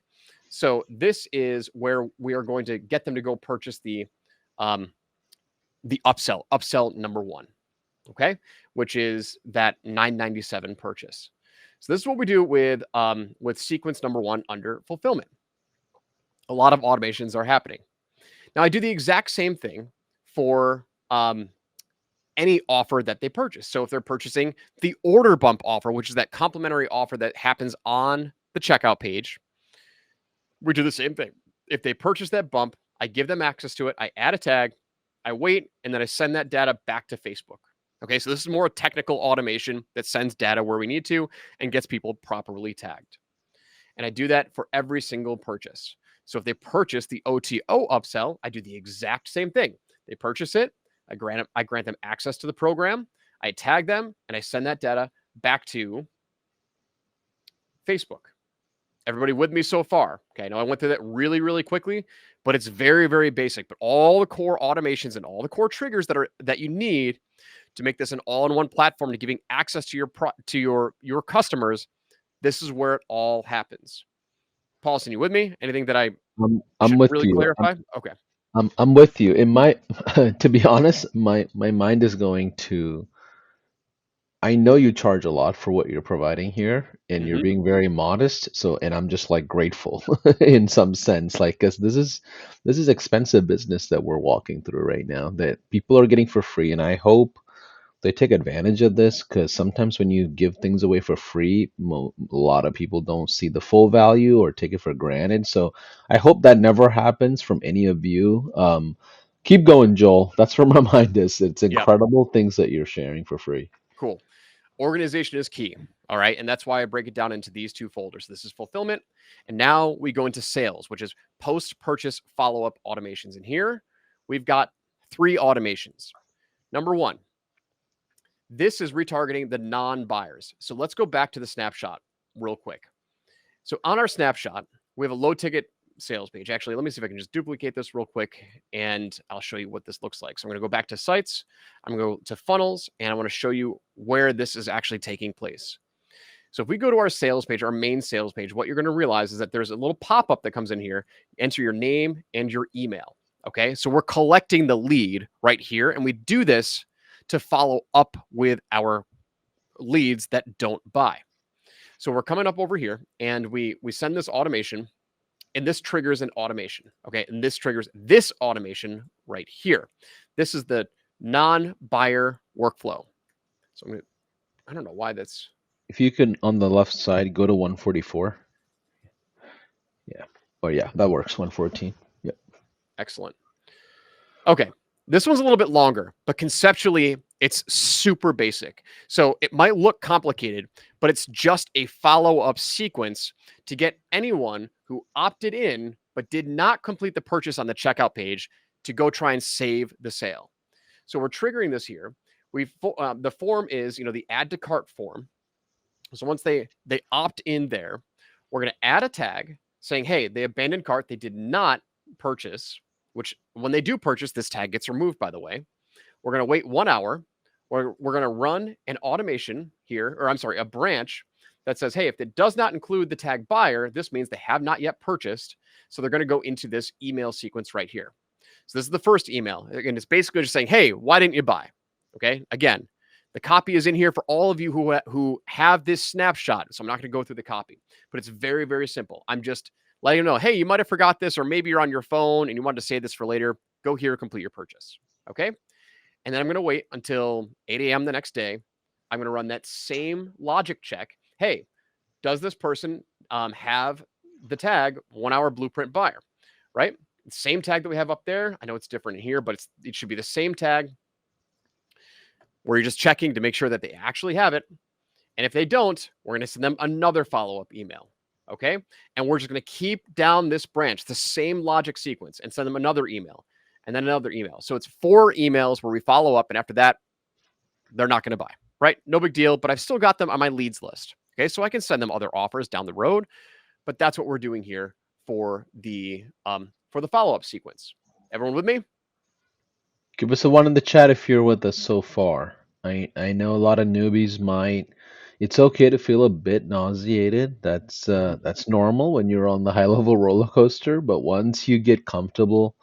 So this is where we are going to get them to go purchase the upsell number 1. Okay. Which is that $9.97 purchase. So this is what we do with sequence number 1 under fulfillment. A lot of automations are happening. Now I do the exact same thing for any offer that they purchase. So if they're purchasing the order bump offer, which is that complimentary offer that happens on the checkout page, we do the same thing. If they purchase that bump, I give them access to it. I add a tag, I wait, and then I send that data back to Facebook. Okay, so this is more technical automation that sends data where we need to and gets people properly tagged. And I do that for every single purchase. So if they purchase the OTO upsell, I do the exact same thing. They purchase it, I grant them access to the program, I tag them, and I send that data back to Facebook. Everybody with me so far? Okay, I know I went through that really, really quickly, but it's very, very basic. But all the core automations and all the core triggers that you need to make this an all-in-one platform to giving access to your customers, this is where it all happens. Paulson, you with me? Anything that I I'm should with really you. clarify? Okay. I'm with you. In my, to be honest, my mind is going to. I know you charge a lot for what you're providing here, and you're Mm-hmm. being very modest. So, and I'm just like grateful in some sense, like, because this is expensive business that we're walking through right now that people are getting for free, and I hope they take advantage of this because sometimes when you give things away for free, a lot of people don't see the full value or take it for granted. So I hope that never happens from any of you. Keep going, Joel. That's where my mind is. It's Yep. incredible things that you're sharing for free. Cool. Organization is key. All right. And that's why I break it down into these 2 folders. This is fulfillment. And now we go into sales, which is post purchase follow up automations. And here we've got 3 automations. Number 1, this is retargeting the non buyers. So let's go back to the snapshot real quick. So on our snapshot, we have a low ticket sales page. Actually, let me see if I can just duplicate this real quick and I'll show you what this looks like. So I'm going to go back to sites. I'm going to go to funnels and I want to show you where this is actually taking place. So if we go to our sales page, our main sales page, what you're going to realize is that there's a little pop-up that comes in here. Enter your name and your email. Okay. So we're collecting the lead right here. And we do this to follow up with our leads that don't buy. So we're coming up over here and we send this automation and this triggers an automation. Okay. And this triggers this automation right here. This is the non-buyer workflow. So I don't know why that's. If you can, on the left side, go to 144. Yeah. Oh, yeah, that works. 114. Yep. Excellent. Okay. This one's a little bit longer, but conceptually, it's super basic. So it might look complicated, but it's just a follow-up sequence to get anyone who opted in but did not complete the purchase on the checkout page to go try and save the sale. So we're triggering this here. The form is, the add to cart form. So once they opt in there, we're going to add a tag saying, hey, they abandoned cart. They did not purchase, which when they do purchase, this tag gets removed, by the way. We're going to wait 1 hour. We're going to run an automation here, or I'm sorry, a branch that says, hey, if it does not include the tag buyer, this means they have not yet purchased. So they're going to go into this email sequence right here. So this is the first email. And it's basically just saying, hey, why didn't you buy? Okay. Again, the copy is in here for all of you who have this snapshot. So I'm not going to go through the copy, but it's very, very simple. I'm just letting you know, hey, you might have forgot this, or maybe you're on your phone and you wanted to save this for later. Go here, complete your purchase. Okay. And then I'm going to wait until 8 a.m. the next day. I'm going to run that same logic check. Hey, does this person have the tag 1 hour blueprint buyer, right? Same tag that we have up there. I know it's different in here, but it should be the same tag where you're just checking to make sure that they actually have it. And if they don't, we're going to send them another follow-up email. Okay. And we're just going to keep down this branch, the same logic sequence, and send them another email and then another email. So it's 4 emails where we follow up. And after that, they're not going to buy, right? No big deal, but I've still got them on my leads list. Okay, so I can send them other offers down the road, but that's what we're doing here for the follow-up sequence. Everyone with me? Give us a one in the chat if you're with us so far. I know a lot of newbies might. It's okay to feel a bit nauseated. That's normal when you're on the high level roller coaster, but once you get comfortable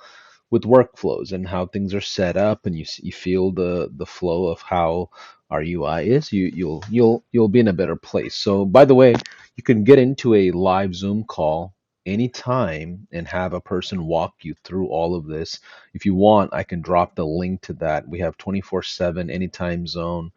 with workflows and how things are set up, and you feel the flow of how our UI is, you'll be in a better place. So by the way, you can get into a live Zoom call anytime and have a person walk you through all of this. If you want, I can drop the link to that. We have 24/7 anytime zone,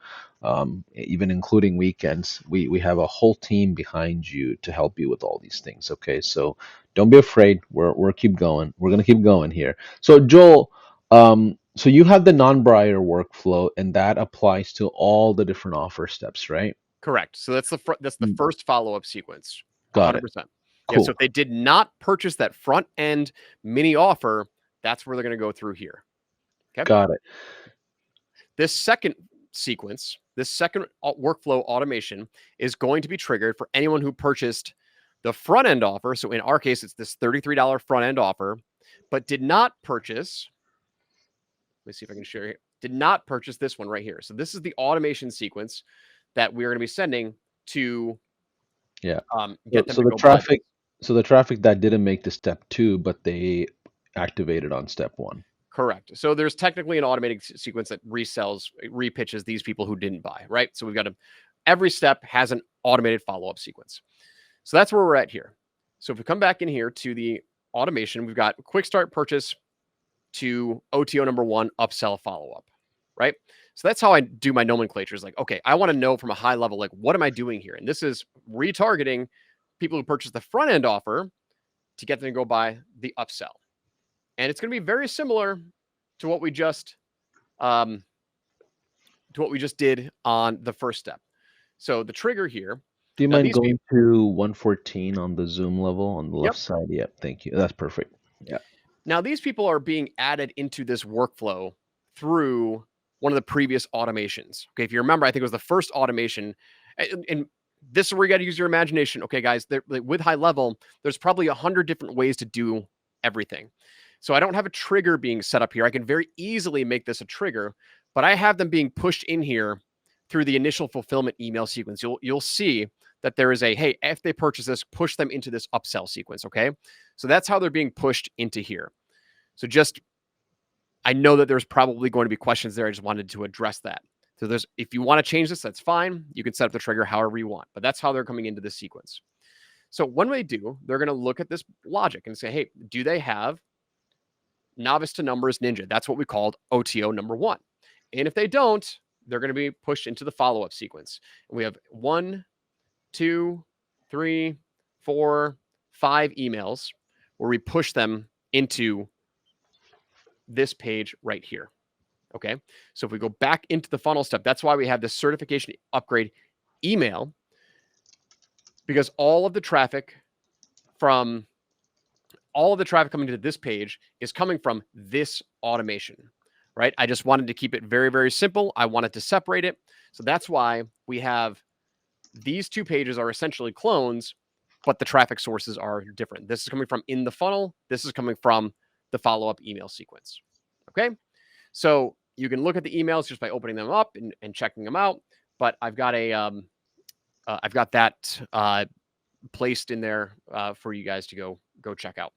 even including weekends. We have a whole team behind you to help you with all these things. Okay, so don't be afraid. We're keep going. We're gonna keep going here. So Joel, so you have the non-buyer workflow, and that applies to all the different offer steps, right? Correct. So that's the Mm, first follow-up sequence. got it. 100%. Yeah, so Cool. if they did not purchase that front end mini offer, that's where they're going to go through here. Okay? Got it. This second sequence, this second workflow automation is going to be triggered for anyone who purchased the front end offer. So in our case, it's this $33 front end offer, but did not purchase. Let me see if I can share it. Did not purchase this one right here. So this is the automation sequence that we're going to be sending to Yeah. So, get them so to the go buy this. traffic, so the traffic that didn't make the step two, but they activated on step one. Correct. So there's technically an automated sequence that resells, repitches these people who didn't buy, right? So we've got every step has an automated follow-up sequence. So that's where we're at here. So if we come back in here to the automation, we've got quick start purchase to OTO number one, upsell follow-up, right? So that's how I do my nomenclature is like, okay, I want to know from a high level, like, what am I doing here? And this is retargeting people who purchase the front end offer to get them to go buy the upsell. And it's going to be very similar to what we just did on the first step. So the trigger here. Do you Now mind these going people. to 114 on the Zoom level on the left Yep. side? Yep, thank you. That's perfect. Yeah. Now these people are being added into this workflow through one of the previous automations. Okay, if you remember, I think it was the first automation, and this is where you got to use your imagination. Okay, guys, with high level, there's probably 100 different ways to do everything. So I don't have a trigger being set up here. I can very easily make this a trigger, but I have them being pushed in here through the initial fulfillment email sequence. You'll see that there is a, hey, if they purchase this, push them into this upsell sequence. Okay, so that's how they're being pushed into here. So just, I know that there's probably going to be questions there. I just wanted to address that. So if you want to change this, that's fine. You can set up the trigger however you want, but that's how they're coming into this sequence. So when they do, they're going to look at this logic and say, hey, do they have novice to numbers ninja? That's what we called OTO number one. And if they don't, they're going to be pushed into the follow-up sequence. And we have 1, 2, 3, 4, 5 emails where we push them into this page right here. Okay. So if we go back into the funnel step, that's why we have this certification upgrade email, because all of the traffic coming to this page is coming from this automation, right? I just wanted to keep it very, very simple. I wanted to separate it. So that's why we have these two pages are essentially clones, but the traffic sources are different. This is coming from in the funnel. This is coming from the follow-up email sequence. Okay. So you can look at the emails just by opening them up and checking them out. But I've got that placed in there for you guys to go check out.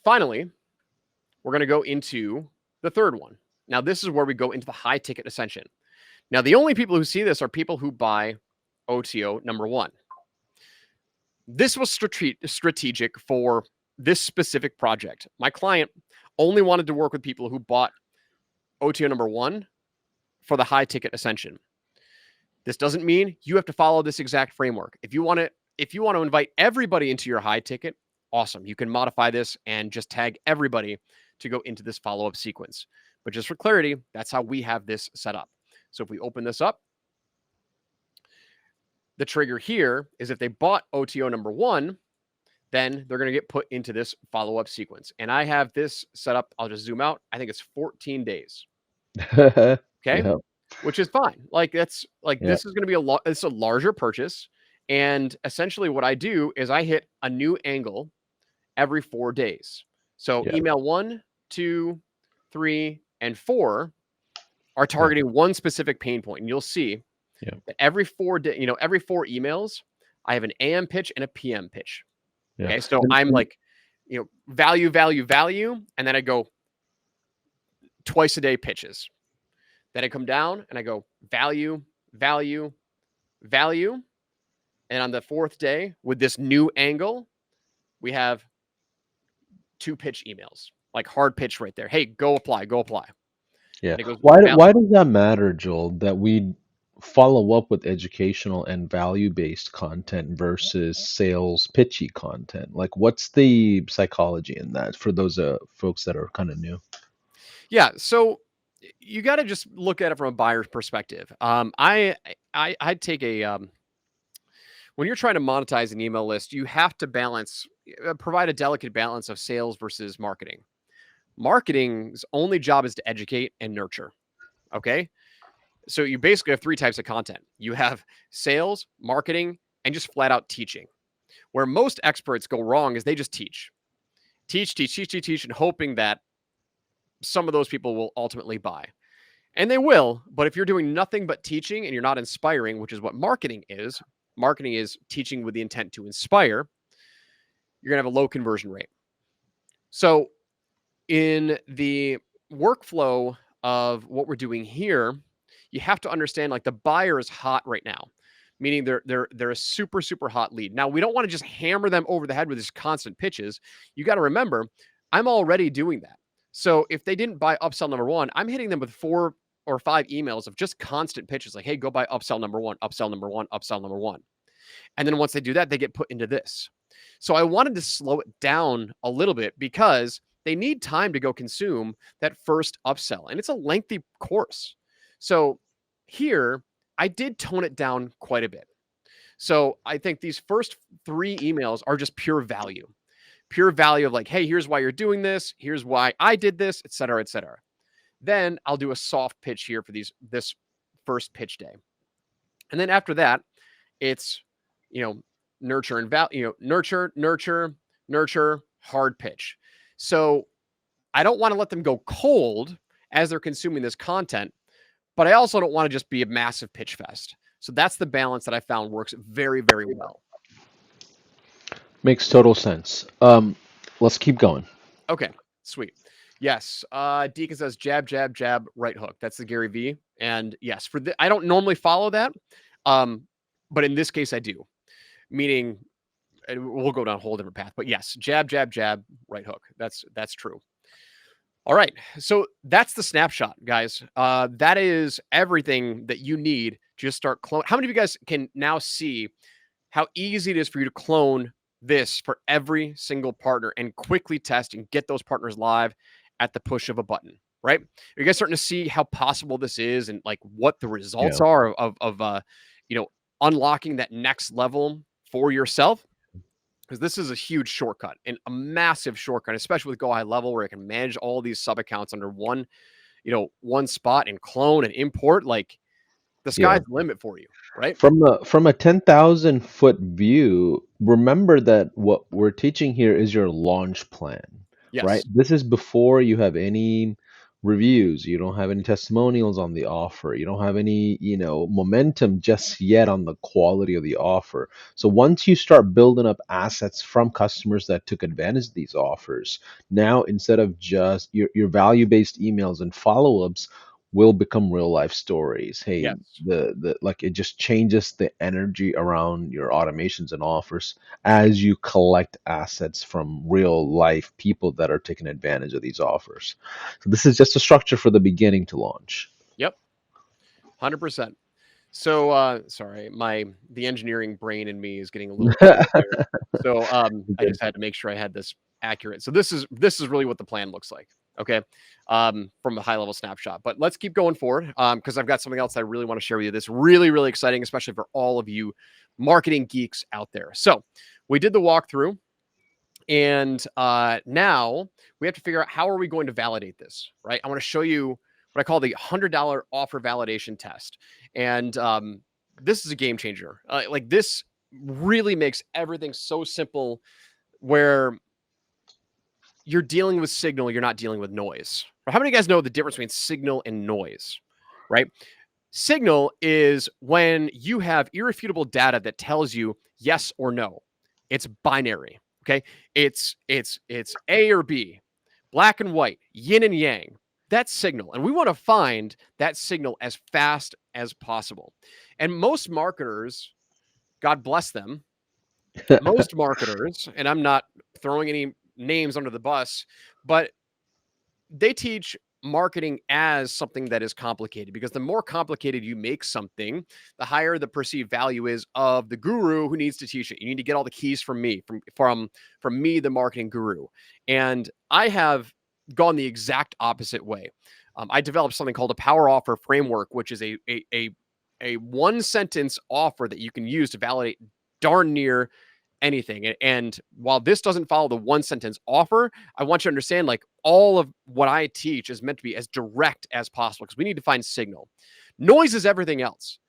Finally, we're going to go into the third one. Now, this is where we go into the high ticket ascension. Now, the only people who see this are people who buy OTO number one. This was strategic for this specific project. My client only wanted to work with people who bought OTO number one for the high ticket ascension. This doesn't mean you have to follow this exact framework. If you want to invite everybody into your high ticket, awesome. You can modify this and just tag everybody to go into this follow-up sequence. But just for clarity, that's how we have this set up. So if we open this up, the trigger here is if they bought OTO number one, then they're going to get put into this follow-up sequence. And I have this set up. I'll just zoom out. I think it's 14 days. Okay. Yeah. which is fine. Like that's like Yeah. this is going to be it's a larger purchase, and essentially what I do is I hit a new angle every 4 days. So Yeah. email 1, 2, 3, and 4 are Yeah. targeting one specific pain point, and you'll see Yeah. that every 4 every 4 emails, I have an AM pitch and a PM pitch. Yeah. Okay, so I'm And like, value, value, value, and then I go twice a day pitches. Then I come down and I go value, value, value. And on the 4th day, with this new angle, we have 2 pitch emails, like hard pitch right there. Hey, go apply, go apply. yeah. And it goes value. Why does that matter, Joel, that we follow up with educational and value-based content versus sales pitchy content? Like, what's the psychology in that for those folks that are kind of new? Yeah. So you got to just look at it from a buyer's perspective. I take a when you're trying to monetize an email list, you have to provide a delicate balance of sales versus marketing. Marketing's only job is to educate and nurture. Okay. So you basically have 3 types of content. You have sales, marketing, and just flat out teaching. Where most experts go wrong is they just teach. Teach, teach, teach, teach, teach, and hoping that some of those people will ultimately buy. And they will, but if you're doing nothing but teaching and you're not inspiring, which is what marketing is teaching with the intent to inspire, you're going to have a low conversion rate. So, in the workflow of what we're doing here, you have to understand like the buyer is hot right now, meaning they're a super super hot lead. Now, we don't want to just hammer them over the head with these constant pitches. You got to remember, I'm already doing that. So, if they didn't buy upsell number 1, I'm hitting them with 4 or 5 emails of just constant pitches like, "Hey, go buy upsell number 1, upsell number 1, upsell number 1." And then once they do that, they get put into this. So I wanted to slow it down a little bit because they need time to go consume that first upsell. And it's a lengthy course. So here, I did tone it down quite a bit. So I think these first 3 emails are just pure value of like, hey, here's why you're doing this. Here's why I did this, et cetera, et cetera. Then I'll do a soft pitch here for this first pitch day. And then after that, it's, you know, nurture and nurture, hard pitch. So I don't want to let them go cold as they're consuming this content, but I also don't want to just be a massive pitch fest. So that's the balance that I found works very, very well. Makes total sense. Let's keep going. Okay, sweet. Yes, Deacon says jab, jab, jab, right hook. That's the Gary V. And yes, I don't normally follow that, but in this case I do. Meaning, we'll go down a whole different path. But yes, jab, jab, jab, right hook. That's true. All right, so that's the snapshot, guys. That is everything that you need to just start clone. How many of you guys can now see how easy it is for you to clone this for every single partner and quickly test and get those partners live at the push of a button? Right? Are you guys starting to see how possible this is and like what the results Yeah. are of unlocking that next level for yourself? Because this is a huge shortcut and a massive shortcut, especially with Go High Level, where I can manage all these sub accounts under one spot and clone and import. Like the Yeah. sky's the limit for you, right? From a 10,000-foot view, remember that what we're teaching here is your launch plan, right? Yes. This is before you have any reviews, you don't have any testimonials on the offer, you don't have any, momentum just yet on the quality of the offer. So once you start building up assets from customers that took advantage of these offers, now instead of just your value-based emails and follow-ups will become real life stories. Hey, Yes. the like it just changes the energy around your automations and offers as you collect assets from real life people that are taking advantage of these offers. So this is just a structure for the beginning to launch. Yep. 100%. So sorry, the engineering brain in me is getting a little jaded here. So I Okay. just had to make sure I had this accurate. So this is really what the plan looks like. Okay. From a high level snapshot. But let's keep going forward. Because I've got something else I really want to share with you. This really, really exciting, especially for all of you marketing geeks out there. So we did the walkthrough. And now we have to figure out how are we going to validate this, right? I want to show you what I call the $100 offer validation test. And this is a game changer. Like this really makes everything so simple where you're dealing with signal, you're not dealing with noise. How many of you guys know the difference between signal and noise, right? Signal is when you have irrefutable data that tells you yes or no. It's binary, okay? It's A or B, black and white, yin and yang. That's signal. And we want to find that signal as fast as possible. And most marketers, God bless them, most marketers, and I'm not throwing any names under the bus, but they teach marketing as something that is complicated, because the more complicated you make something, the higher the perceived value is of the guru who needs to teach it. You need to get all the keys from me, from me, the marketing guru. And I have gone the exact opposite way. I developed something called a power offer framework, which is a one sentence offer that you can use to validate darn near anything. And while this doesn't follow the one sentence offer, I want you to understand, like, all of what I teach is meant to be as direct as possible, because we need to find signal. Noise is everything else.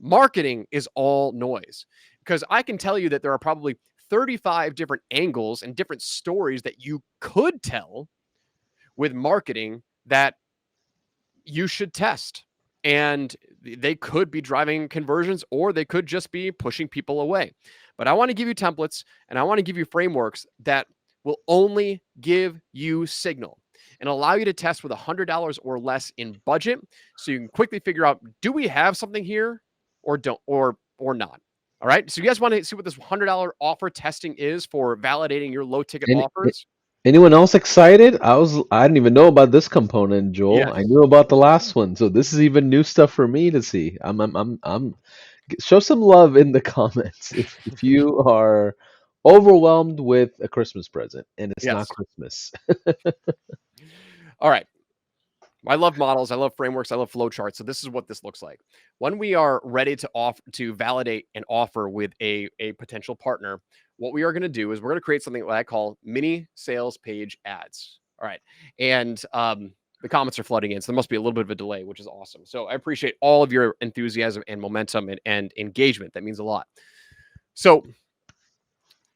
Marketing is all noise, because I can tell you that there are probably 35 different angles and different stories that you could tell with marketing that you should test. And they could be driving conversions, or they could just be pushing people away. But I want to give you templates, and I want to give you frameworks that will only give you signal and allow you to test with $100 or less in budget, so you can quickly figure out, do we have something here or don't, or not. All right. So you guys want to see what this $100 offer testing is for validating your low ticket Any, offers? anyone else excited? I didn't even know about this component, Joel. I Yes. knew about the last one, so this is even new stuff for me to see. Show some love in the comments if you are overwhelmed with a Christmas present and it's not Yes. Christmas. All right. I love models. I love frameworks. I love flowcharts. So this is what this looks like. When we are ready to validate an offer with a potential partner, what we are going to do is we're going to create something that I call mini sales page ads. All right. And the comments are flooding in, so there must be a little bit of a delay, which is awesome. So I appreciate all of your enthusiasm and momentum and engagement. That means a lot. So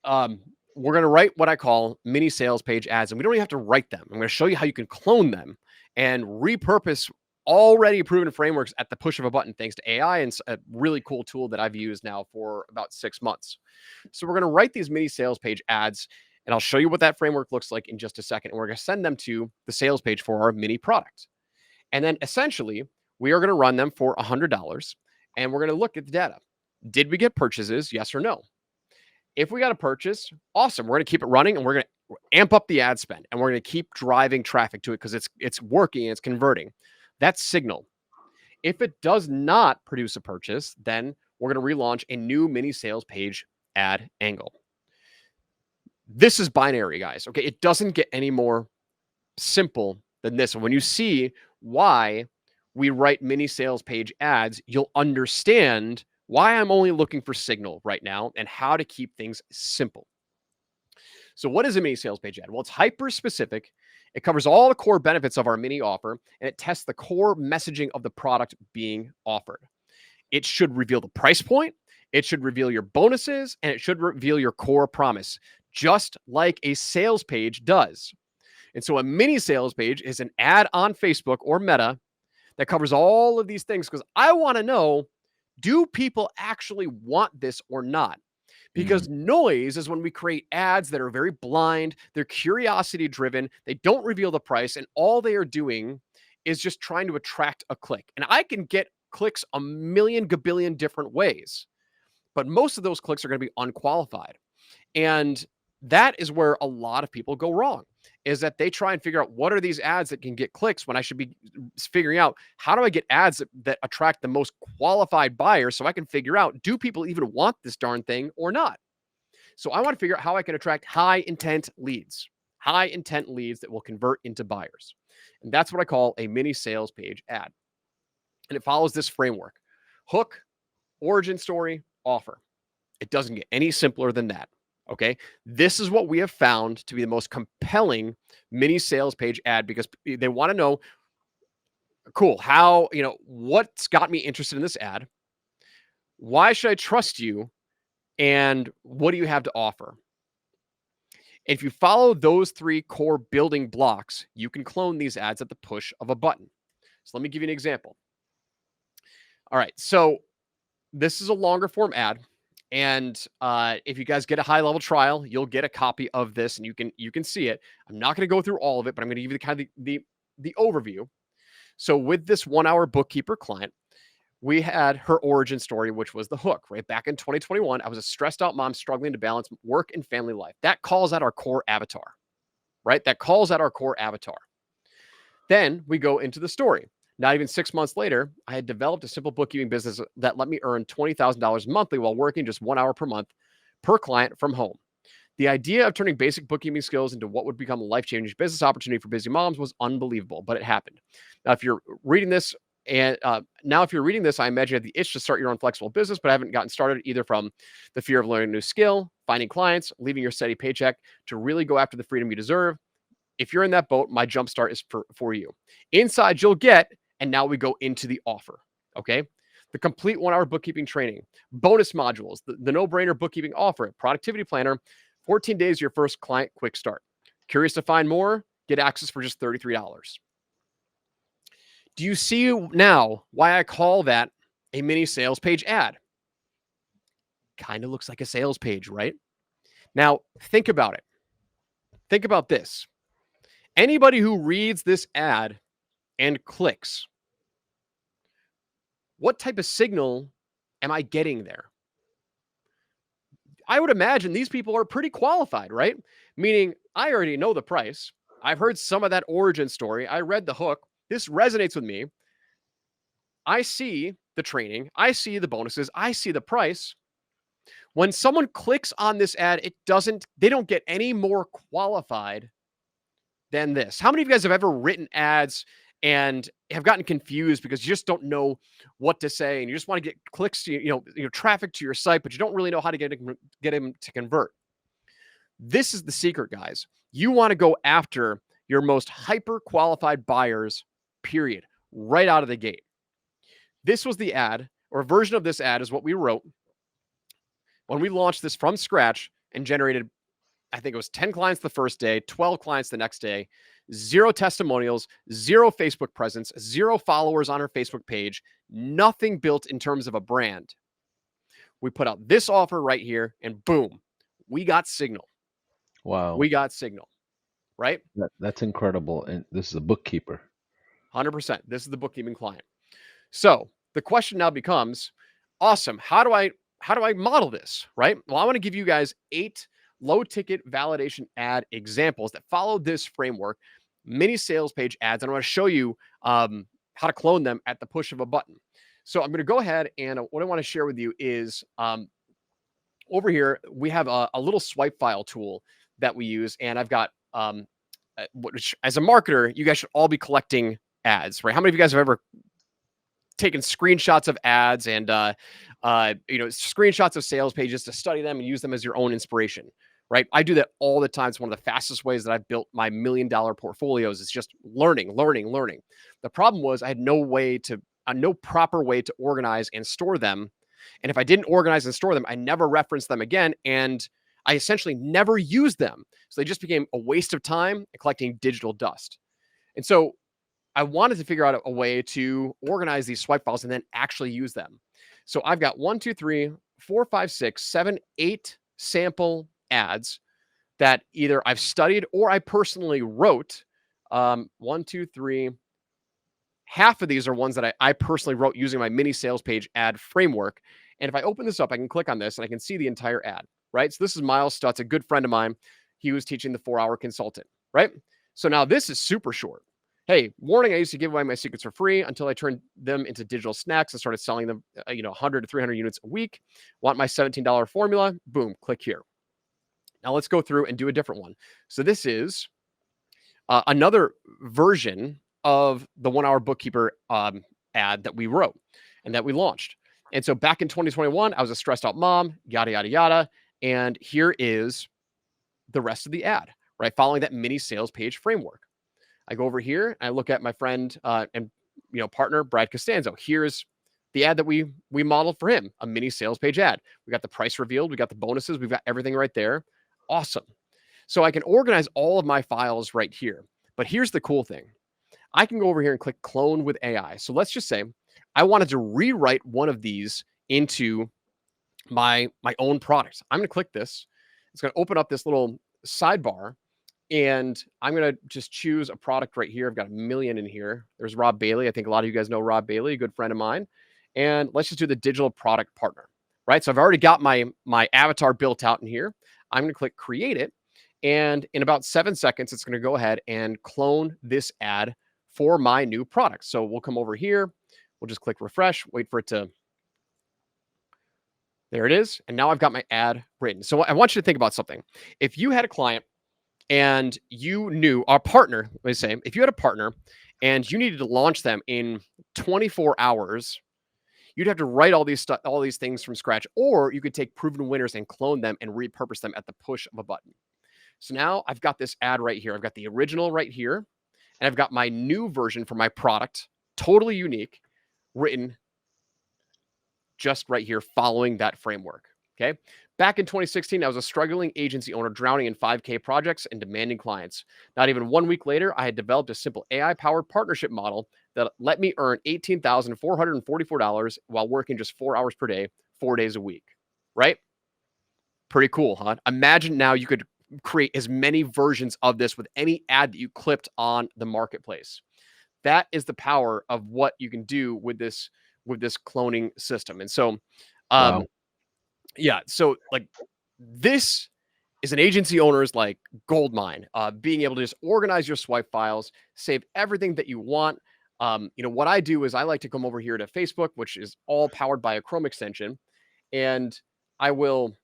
we're going to write what I call mini sales page ads, and we don't even have to write them. I'm going to show you how you can clone them and repurpose already proven frameworks at the push of a button, thanks to AI and a really cool tool that I've used now for about 6 months. So we're going to write these mini sales page ads, and I'll show you what that framework looks like in just a second. And we're going to send them to the sales page for our mini product. And then essentially, we are going to run them for $100, and we're going to look at the data. Did we get purchases? Yes or no? If we got a purchase, awesome. We're going to keep it running, and we're going to amp up the ad spend, and we're going to keep driving traffic to it because it's working and it's converting. That's signal. If it does not produce a purchase, then we're going to relaunch a new mini sales page ad angle. This is binary, guys. Okay, it doesn't get any more simple than this. And when you see why we write mini sales page ads, you'll understand why I'm only looking for signal right now and how to keep things simple. So what is a mini sales page ad? Well, it's hyper specific. It covers all the core benefits of our mini offer, and it tests the core messaging of the product being offered. It should reveal the price point, it should reveal your bonuses, and it should reveal your core promise, just like a sales page does. And so a mini sales page is an ad on Facebook or Meta that covers all of these things, because I want to know, do people actually want this or not? Because noise is when we create ads that are very blind, they're curiosity driven, they don't reveal the price, and all they are doing is just trying to attract a click. And I can get clicks a million gabillion different ways, but most of those clicks are going to be unqualified. And that is where a lot of people go wrong, is that they try and figure out, what are these ads that can get clicks, when I should be figuring out, how do I get ads that attract the most qualified buyers, so I can figure out, do people even want this darn thing or not? So I want to figure out how I can attract high intent leads that will convert into buyers. And that's what I call a mini sales page ad. And it follows this framework: hook, origin story, offer. It doesn't get any simpler than that. Okay. This is what we have found to be the most compelling mini sales page ad, because they want to know, Cool. How, what's got me interested in this ad? Why should I trust you? And what do you have to offer? If you follow those three core building blocks, you can clone these ads at the push of a button. So let me give you an example. All right. So this is a longer form ad. And if you guys get a high level trial, you'll get a copy of this and you can see it. I'm not going to go through all of it, but I'm going to give you the overview. So with this 1 hour bookkeeper client, we had her origin story, which was the hook, right? Back in 2021, I was a stressed out mom struggling to balance work and family life. That calls out our core avatar, right? That calls out our core avatar. Then we go into the story. Not even 6 months later, I had developed a simple bookkeeping business that let me earn $20,000 monthly while working just 1 hour per month per client from home. The idea of turning basic bookkeeping skills into what would become a life-changing business opportunity for busy moms was unbelievable, but it happened. Now, if you're reading this, I imagine you have the itch to start your own flexible business, but haven't gotten started either from the fear of learning a new skill, finding clients, leaving your steady paycheck to really go after the freedom you deserve. If you're in that boat, my jumpstart is for you. Inside, you'll get, and now we go into the offer. Okay. The complete 1 hour bookkeeping training, bonus modules, the no brainer bookkeeping offer, productivity planner, 14 days, your first client quick start. Curious to find more? Get access for just $33. Do you see now why I call that a mini sales page ad? Kind of looks like a sales page, right? Now, think about it. Think about this. Anybody who reads this ad and clicks, what type of signal am I getting there? I would imagine these people are pretty qualified, right? Meaning, I already know the price. I've heard some of that origin story. I read the hook. This resonates with me. I see the training. I see the bonuses. I see the price. When someone clicks on this ad, they don't get any more qualified than this. How many of you guys have ever written ads and have gotten confused because you just don't know what to say and you just want to get clicks to, traffic to your site, but you don't really know how to get them to convert? This is the secret, guys. You want to go after your most hyper qualified buyers, period, right out of the gate. This was the ad, or a version of this ad is what we wrote when we launched this from scratch and generated, I think it was 10 clients the first day, 12 clients the next day, 0 testimonials, 0 Facebook presence, 0 followers on her Facebook page, nothing built in terms of a brand. We put out this offer right here and boom, we got signal. Wow. We got signal, right? That's incredible. And this is a bookkeeper. 100%. This is the bookkeeping client. So the question now becomes, awesome. How do I model this, right? Well, I want to give you guys 8 low ticket validation ad examples that follow this framework, mini sales page ads. And I want to show you how to clone them at the push of a button. So I'm going to go ahead and what I want to share with you is over here, we have a little swipe file tool that we use. And I've got, which as a marketer, you guys should all be collecting ads, right? How many of you guys have ever taken screenshots of ads and screenshots of sales pages to study them and use them as your own inspiration, right? I do that all the time. It's one of the fastest ways that I've built my $1 million portfolios. It's just learning. The problem was I had no proper way to organize and store them. And if I didn't organize and store them, I never referenced them again. And I essentially never used them. So they just became a waste of time and collecting digital dust. And so I wanted to figure out a way to organize these swipe files and then actually use them. So I've got 1, 2, 3, 4, 5, 6, 7, 8 sample ads that either I've studied or I personally wrote. 1, 2, 3. Half of these are ones that I personally wrote using my mini sales page ad framework. And if I open this up, I can click on this and I can see the entire ad, right? So this is Miles Stutz, a good friend of mine. He was teaching the 4-hour consultant, right? So now this is super short. Hey, warning, I used to give away my secrets for free until I turned them into digital snacks and started selling them, 100 to 300 units a week. Want my $17 formula? Boom, click here. Now let's go through and do a different one. So this is another version of the 1 hour bookkeeper ad that we wrote and that we launched. And so back in 2021, I was a stressed out mom, yada, yada, yada. And here is the rest of the ad, right? Following that mini sales page framework. I go over here and I look at my friend and partner, Brad Costanzo. Here's the ad that we modeled for him, a mini sales page ad. We got the price revealed, we got the bonuses, we've got everything right there. Awesome. So I can organize all of my files right here. But here's the cool thing. I can go over here and click clone with AI. So let's just say I wanted to rewrite one of these into my own product. I'm going to click this. It's going to open up this little sidebar, and I'm going to just choose a product right here. I've got a million in here. There's Rob Bailey. I think a lot of you guys know Rob Bailey, a good friend of mine. And let's just do the digital product partner, right? So I've already got my avatar built out in here. I'm going to click create it. And in about 7 seconds, it's going to go ahead and clone this ad for my new product. So we'll come over here. We'll just click refresh, wait for it to. There it is. And now I've got my ad written. So I want you to think about something. If you had a client and you knew our partner, let me say, if you had a partner and you needed to launch them in 24 hours, you'd have to write all these things from scratch, or you could take proven winners and clone them and repurpose them at the push of a button. So now I've got this ad right here. I've got the original right here, and I've got my new version for my product, totally unique, written just right here following that framework. Okay. Back in 2016, I was a struggling agency owner drowning in 5K projects and demanding clients. Not even 1 week later, I had developed a simple AI powered partnership model that let me earn $18,444 while working just 4 hours per day, 4 days a week. Right? Pretty cool, huh? Imagine now you could create as many versions of this with any ad that you clipped on the marketplace. That is the power of what you can do with this cloning system. And so Wow. yeah, so like this is an agency owner's like gold mine. Being able to just organize your swipe files, save everything that you want. What I do is I like to come over here to Facebook, which is all powered by a Chrome extension, and I will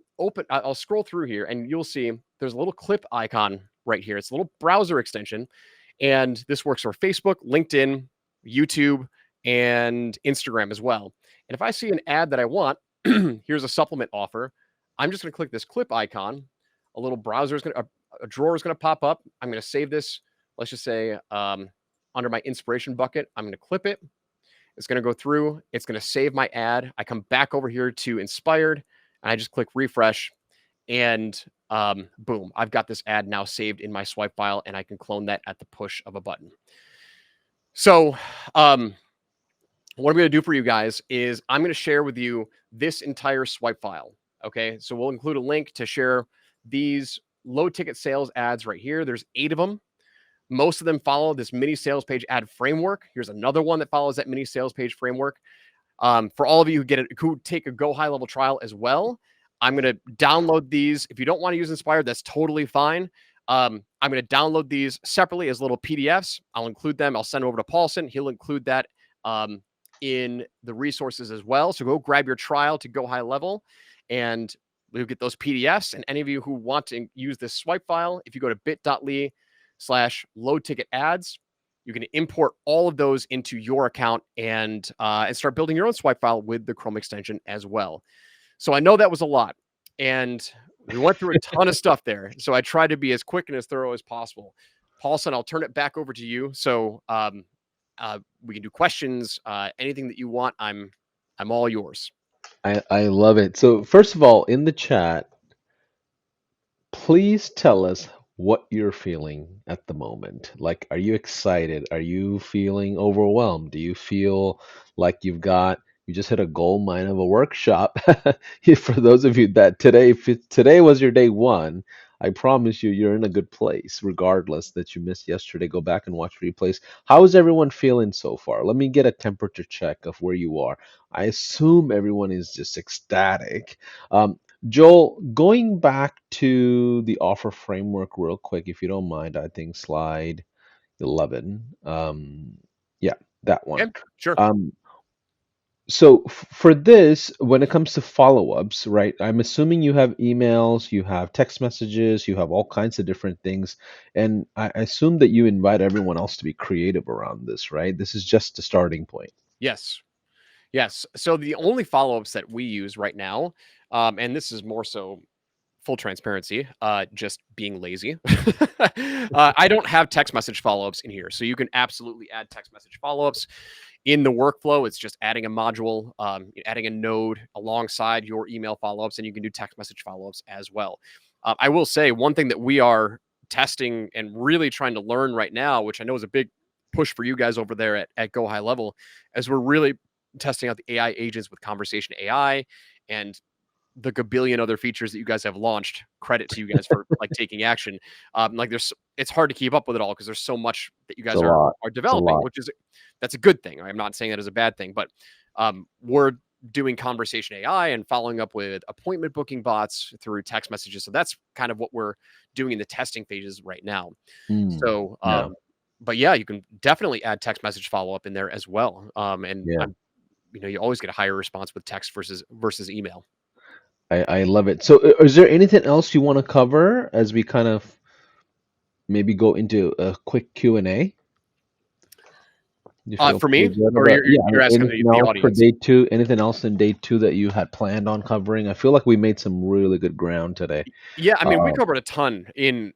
I'll scroll through here, and you'll see there's a little clip icon right here. It's a little browser extension, and this works for Facebook, LinkedIn, YouTube, and Instagram as well. And if I see an ad that I want, here's a supplement offer. I'm just going to click this clip icon. A little browser is going to, a drawer is going to pop up. I'm going to save this. Let's just say under my inspiration bucket, I'm going to clip it. It's going to go through. It's going to save my ad. I come back over here to inspired, and I just click refresh, and boom, I've got this ad now saved in my swipe file, and I can clone that at the push of a button. So what I'm going to do for you guys is I'm going to share with you this entire swipe file. Okay. So we'll include a link to share these low ticket sales ads right here. There's 8 of them. Most of them follow this mini sales page ad framework. Here's another one that follows that mini sales page framework. For all of you who take a Go High level trial as well, I'm going to download these. If you don't want to use Inspired, that's totally fine. I'm going to download these separately as little PDFs. I'll include them. I'll send them over to Paulson. He'll include that in the resources as well. So go grab your trial to Go High level, and we'll get those PDFs. And any of you who want to use this swipe file, if you go to bit.ly/low ticket ads, you can import all of those into your account and start building your own swipe file with the Chrome extension as well. So I know that was a lot, and we went through a ton of stuff there. So I tried to be as quick and as thorough as possible. Paulson, I'll turn it back over to you. So we can do questions, anything that you want. I'm all yours. I love it. So first of all, in the chat, please tell us what you're feeling at the moment. Like, are you excited? Are you feeling overwhelmed? Do you feel like you just hit a gold mine of a workshop? For those of you that if today was your day one, I promise you're in a good place, regardless that you missed yesterday. Go back and watch replays. How is everyone feeling so far? Let me get a temperature check of where you are. I assume everyone is just ecstatic. Joel, going back to the offer framework real quick, if you don't mind, I think slide 11. Yeah, that one. Okay, sure. Um, so for this, when it comes to follow-ups, right? I'm assuming you have emails, you have text messages, you have all kinds of different things, and I assume that you invite everyone else to be creative around this, right? This is just the starting point. Yes. Yes. So the only follow-ups that we use right now, and this is more so full transparency, just being lazy. I don't have text message follow-ups in here. So you can absolutely add text message follow-ups in the workflow. It's just adding a module, adding a node alongside your email follow-ups, and you can do text message follow-ups as well. I will say one thing that we are testing and really trying to learn right now, which I know is a big push for you guys over there at Go High Level, as we're really testing out the AI agents with conversation AI and the gabillion other features that you guys have launched. Credit to you guys for like taking action. Like it's hard to keep up with it all because there's so much that you It's a guys lot. are It's a developing, lot. which is that's a good thing. I'm not saying that as a bad thing, but we're doing conversation AI and following up with appointment booking bots through text messages. So that's kind of what we're doing in the testing phases right now. Mm, So, yeah. but yeah, you can definitely add text message follow up in there as well. And Yeah. I'm, you always get a higher response with text versus email. I love it. So, is there anything else you want to cover as we kind of maybe go into a quick Q&A? You feel For me, pretty good or about, yeah, you're asking anything the else for audience? day two? Anything else in day two that you had planned on covering? I feel like we made some really good ground today. Yeah, I mean, we Uh, covered a ton in,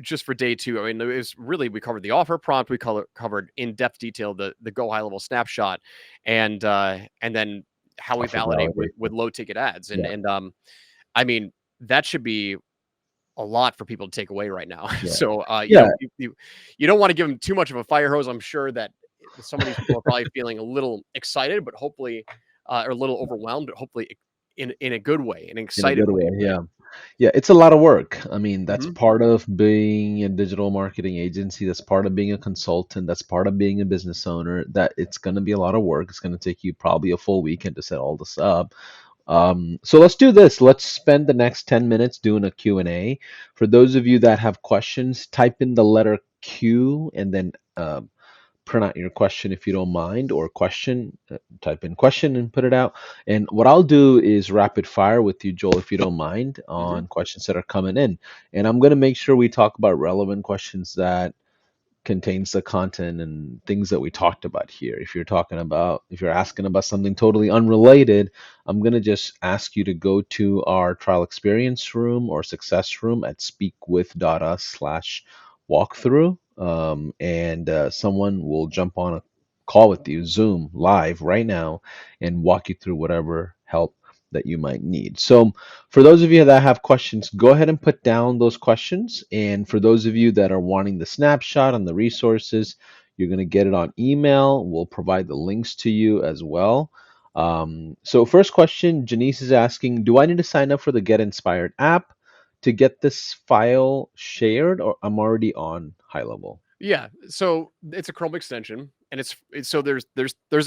just for day two. I mean, it was really, we covered the offer prompt, we covered in depth detail the go high level snapshot, and then how we offer validate with validation. low ticket ads, Yeah, and I mean that should be a lot for people to take away right now. yeah, So, yeah, you don't want to give them too much of a fire hose. I'm sure that some of these people are probably feeling a little excited, but hopefully, or a little overwhelmed, but hopefully in a good way, an in a excited good way, way. right? Yeah. Yeah, it's a lot of work. I mean, that's Hmm. part of being a digital marketing agency. That's part of being a consultant. That's part of being a business owner. That it's going to be a lot of work. It's going to take you probably a full weekend to set all this up. So let's do this. Let's spend the next 10 minutes doing a Q&A. For those of you that have questions, type in the letter Q and then print out your question if you don't mind, or question, type in question and put it out. And what I'll do is rapid fire with you, Joel, if you don't mind, Hmm. on questions that are coming in. And I'm going to make sure we talk about relevant questions that contains the content and things that we talked about here. If you're asking about something totally unrelated, I'm going to just ask you to go to our trial experience room or success room at speakwith.us/walkthrough. And someone will jump on a call with you, Zoom live right now, and walk you through whatever help that you might need. So, for those of you that have questions, go ahead and put down those questions. And for those of you that are wanting the snapshot and the resources, you're going to get it on email. We'll provide the links to you as well. So, first question, Janice is asking, do I need to sign up for the Get Inspired app to get this file shared, or I'm already on High Level? Yeah, so it's a Chrome extension, and so there's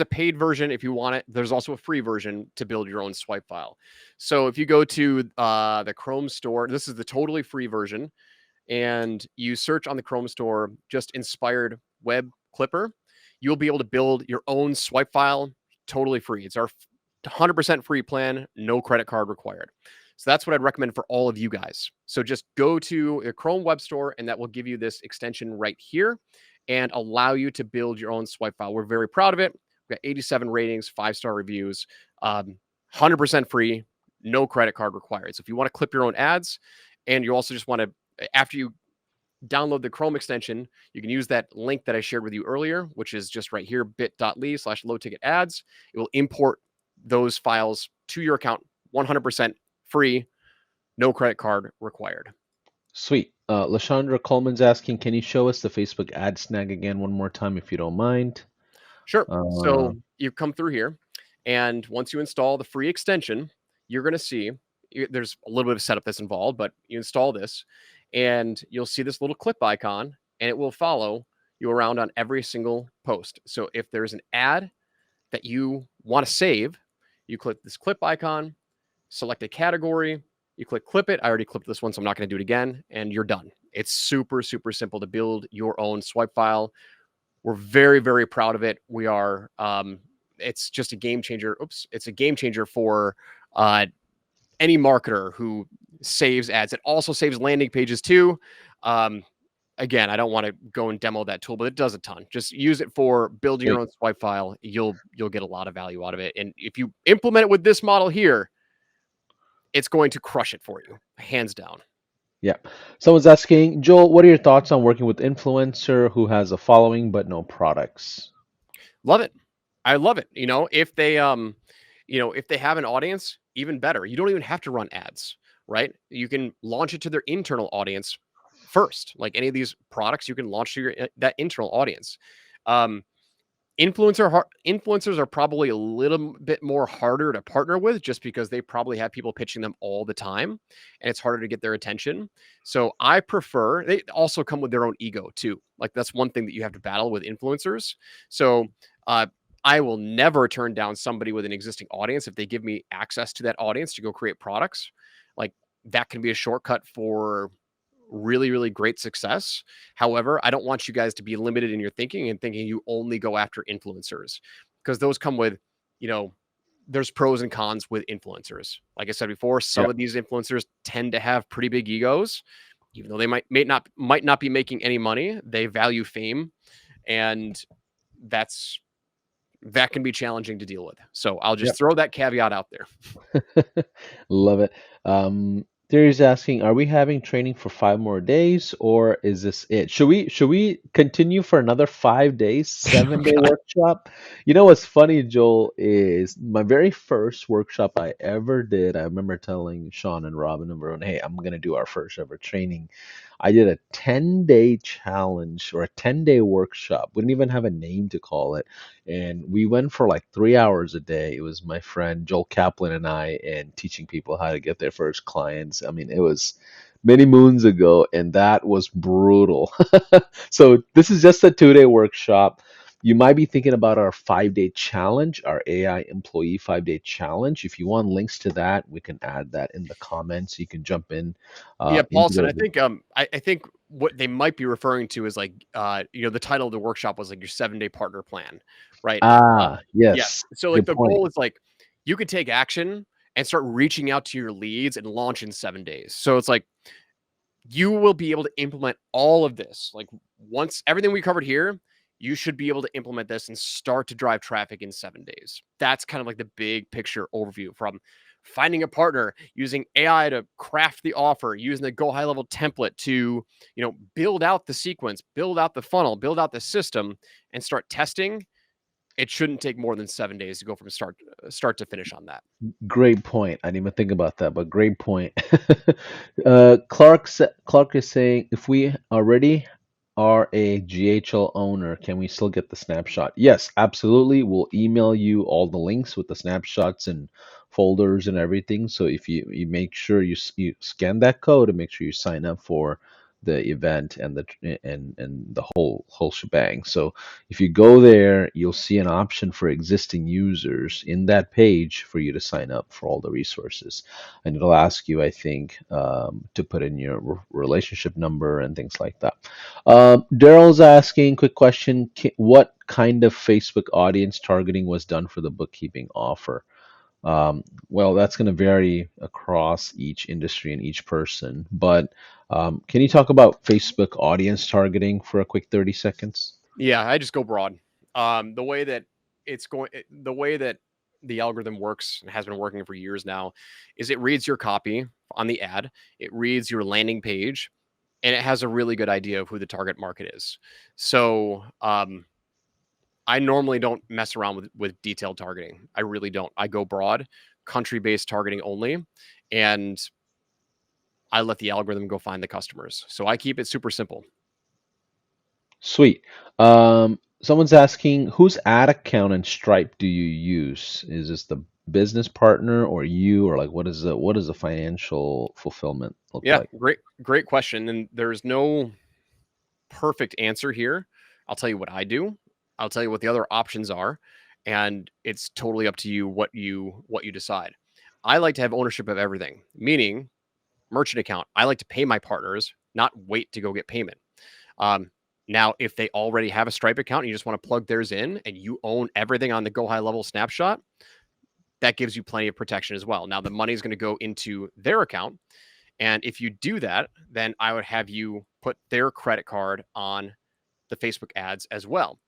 a paid version if you want it. There's also a free version to build your own swipe file. So if you go to the Chrome store, this is the totally free version, and you search on the Chrome store just inspired web clipper, you'll be able to build your own swipe file totally free. It's our 100% free plan, no credit card required. So that's what I'd recommend for all of you guys. So just go to a Chrome web store, and that will give you this extension right here and allow you to build your own swipe file. We're very proud of it. We've got 87 ratings, 5-star reviews, 100% free, no credit card required. So if you want to clip your own ads, and you also just want to, after you download the Chrome extension, you can use that link that I shared with you earlier, which is just right here, bit.ly/low ticket ads. It will import those files to your account 100% free, no credit card required. Sweet. Lashandra Coleman's asking, can you show us the Facebook ad snag again one more time if you don't mind? Sure. Uh, So you come through here, and once you install the free extension, you're going to see there's a little bit of setup that's involved, but you install this, and you'll see this little clip icon, and it will follow you around on every single post. So if there's an ad that you want to save, you click this clip icon, select a category, you click clip it. I already clipped this one, so I'm not going to do it again, and you're done. It's super, super simple to build your own swipe file. We're very, very proud of it. We are, it's just a game changer. Oops. It's a game changer for uh, any marketer who saves ads. It also saves landing pages too. Um, Again, I don't want to go and demo that tool, but it does a ton. Just use it for building your Sweet. own swipe file. You'll get a lot of value out of it. And if you implement it with this model here, it's going to crush it for you, hands down. Yeah. Someone's asking, Joel, what are your thoughts on working with influencer who has a following but no products? Love it. I love it. If they have an audience, even better. You don't even have to run ads, right? You can launch it to their internal audience first. Like any of these products, you can launch to that internal audience. Um, influencers are probably a little bit more harder to partner with just because they probably have people pitching them all the time and it's harder to get their attention. So I prefer, they also come with their own ego too. Like that's one thing that you have to battle with influencers. So uh I will never turn down somebody with an existing audience if they give me access to that audience to go create products. Like that can be a shortcut for really, really great success. However, I don't want you guys to be limited in your thinking and thinking you only go after influencers because those come with, you know, there's pros and cons with influencers. Like I said before, some Yeah. of these influencers tend to have pretty big egos, even though they might not be making any money. They value fame, and that's that can be challenging to deal with. So I'll just throw that caveat out there. Love it. Theory's asking, are we having training for 5 more days, or is this it? Should we continue for another 5 days, Oh 7 day God. workshop? You know what's funny, Joel, is my very first workshop I ever did. I remember telling Sean and Robin and everyone, hey, I'm gonna do our first ever training. I did a 10-day challenge or a 10-day workshop. We didn't even have a name to call it. And we went for like 3 hours a day. It was my friend Joel Kaplan and I, and teaching people how to get their first clients. I mean, it was many moons ago, and that was brutal. So this is just a 2-day workshop. You might be thinking about our 5-day challenge, our AI employee 5-day challenge. If you want links to that, we can add that in the comments. You can jump in Yeah, into Paulson, the. I think what they might be referring to is like the title of the workshop was like your 7-day partner plan, right? Ah, Yeah. yes, So like good the point. goal is like you could take action and start reaching out to your leads and launch in 7 days. So it's like you will be able to implement all of this. Like once everything we covered here, you should be able to implement this and start to drive traffic in 7 days. That's kind of like the big picture overview from finding a partner, using AI to craft the offer, using the Go High Level template to, build out the sequence, build out the funnel, build out the system, and start testing. It shouldn't take more than 7 days to go from start to finish on that. Great point. I didn't even think about that, but great point. Clark is saying, if we already are a GHL owner, can we still get the snapshot? Yes, absolutely. We'll email you all the links with the snapshots and folders and everything. So if you make sure you scan that code and make sure you sign up for the event and the whole shebang. So if you go there, you'll see an option for existing users in that page for you to sign up for all the resources. And it'll ask you, I think, to put in your relationship number and things like that. Daryl's asking, quick question: what kind of Facebook audience targeting was done for the bookkeeping offer? Well, that's going to vary across each industry and each person. But can you talk about Facebook audience targeting for a quick 30 seconds? Yeah, I just go broad. The way that the way that the algorithm works and has been working for years now is it reads your copy on the ad, it reads your landing page, and it has a really good idea of who the target market is. So I normally don't mess around with detailed targeting. I really don't. I go broad, country based targeting only, and I let the algorithm go find the customers. So I keep it super simple. Sweet. Someone's asking, whose ad account and Stripe do you use? Is this the business partner or you, or like what does the financial fulfillment look Yeah, like? great question. And there's no perfect answer here. I'll tell you what I do. I'll tell you what the other options are, and it's totally up to you what you decide. I like to have ownership of everything, meaning merchant account. I like to pay my partners, not wait to go get payment. Um, Now, if they already have a Stripe account and you just want to plug theirs in and you own everything on the Go High Level snapshot, that gives you plenty of protection as well. Now, the money is going to go into their account. And if you do that, then I would have you put their credit card on the Facebook ads as well.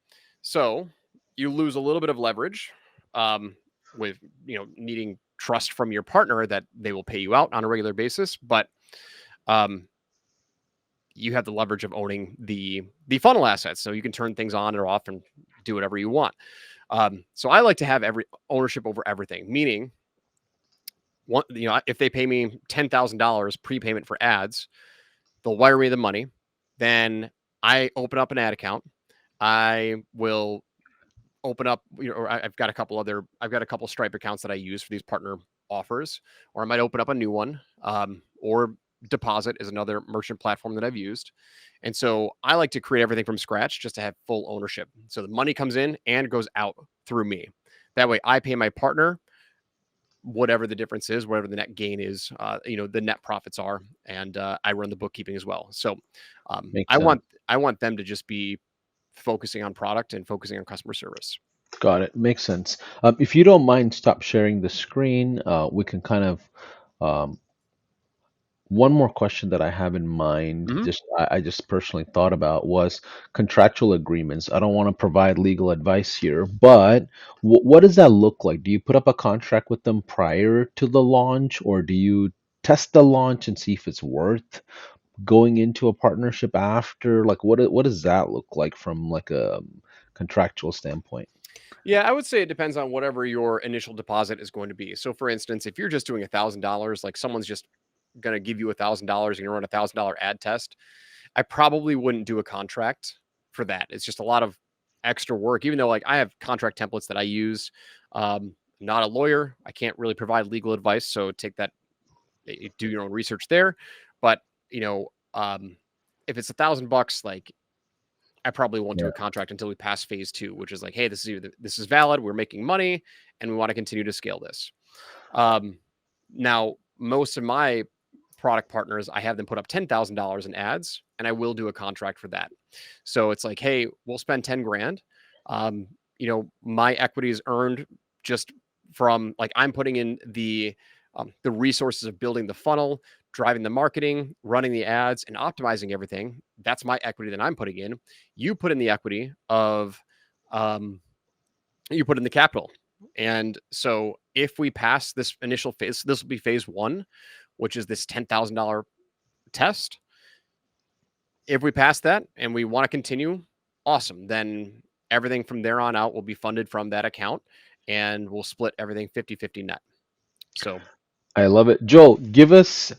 So you lose a little bit of leverage um, with needing trust from your partner that they will pay you out on a regular basis, but um, you have the leverage of owning the funnel assets, so you can turn things on or off and do whatever you want. So I like to have every ownership over everything, meaning if they pay me $10,000 prepayment for ads, they'll wire me the money. Then I open up an ad account. I will open up, or I've got a couple Stripe accounts that I use for these partner offers, or I might open up a new one, or Deposit is another merchant platform that I've used. And so I like to create everything from scratch just to have full ownership. So the money comes in and goes out through me. That way I pay my partner whatever the difference is, whatever the net gain is, the net profits are, and I run the bookkeeping as well. So Makes I sense. want them to just be focusing on product and focusing on customer service. Got it. Makes sense. If you don't mind, stop sharing the screen. We can kind of um, one more question that I have in mind, Mhm. I just personally thought about was contractual agreements. I don't want to provide legal advice here, but what does that look like? Do you put up a contract with them prior to the launch, or do you test the launch and see if it's worth going into a partnership after? Like, what does that look like from like a contractual standpoint? Yeah, I would say it depends on whatever your initial deposit is going to be. So, for instance, if you're just doing $1,000, like someone's just going to give you $1,000, you're going to run $1,000 ad test, I probably wouldn't do a contract for that. It's just a lot of extra work, even though like I have contract templates that I use. Not a lawyer. I can't really provide legal advice. So take that, do your own research there. But, you know, um, if it's $1,000, like I probably won't do Yeah, a contract until we pass phase two, which is like, hey, this is valid. We're making money and we want to continue to scale this. Um, Now, most of my product partners, I have them put up $10,000 in ads, and I will do a contract for that. So it's like, hey, we'll spend 10 grand. My equity is earned just from like I'm putting in the resources of building the funnel, driving the marketing, running the ads, and optimizing everything. That's my equity that I'm putting in. You put in the equity of um, you put in the capital. And so if we pass this initial phase, this will be phase one, which is this $10,000 test. If we pass that and we want to continue, awesome. Then everything from there on out will be funded from that account and we'll split everything 50-50 net. So I love it. Joel, give us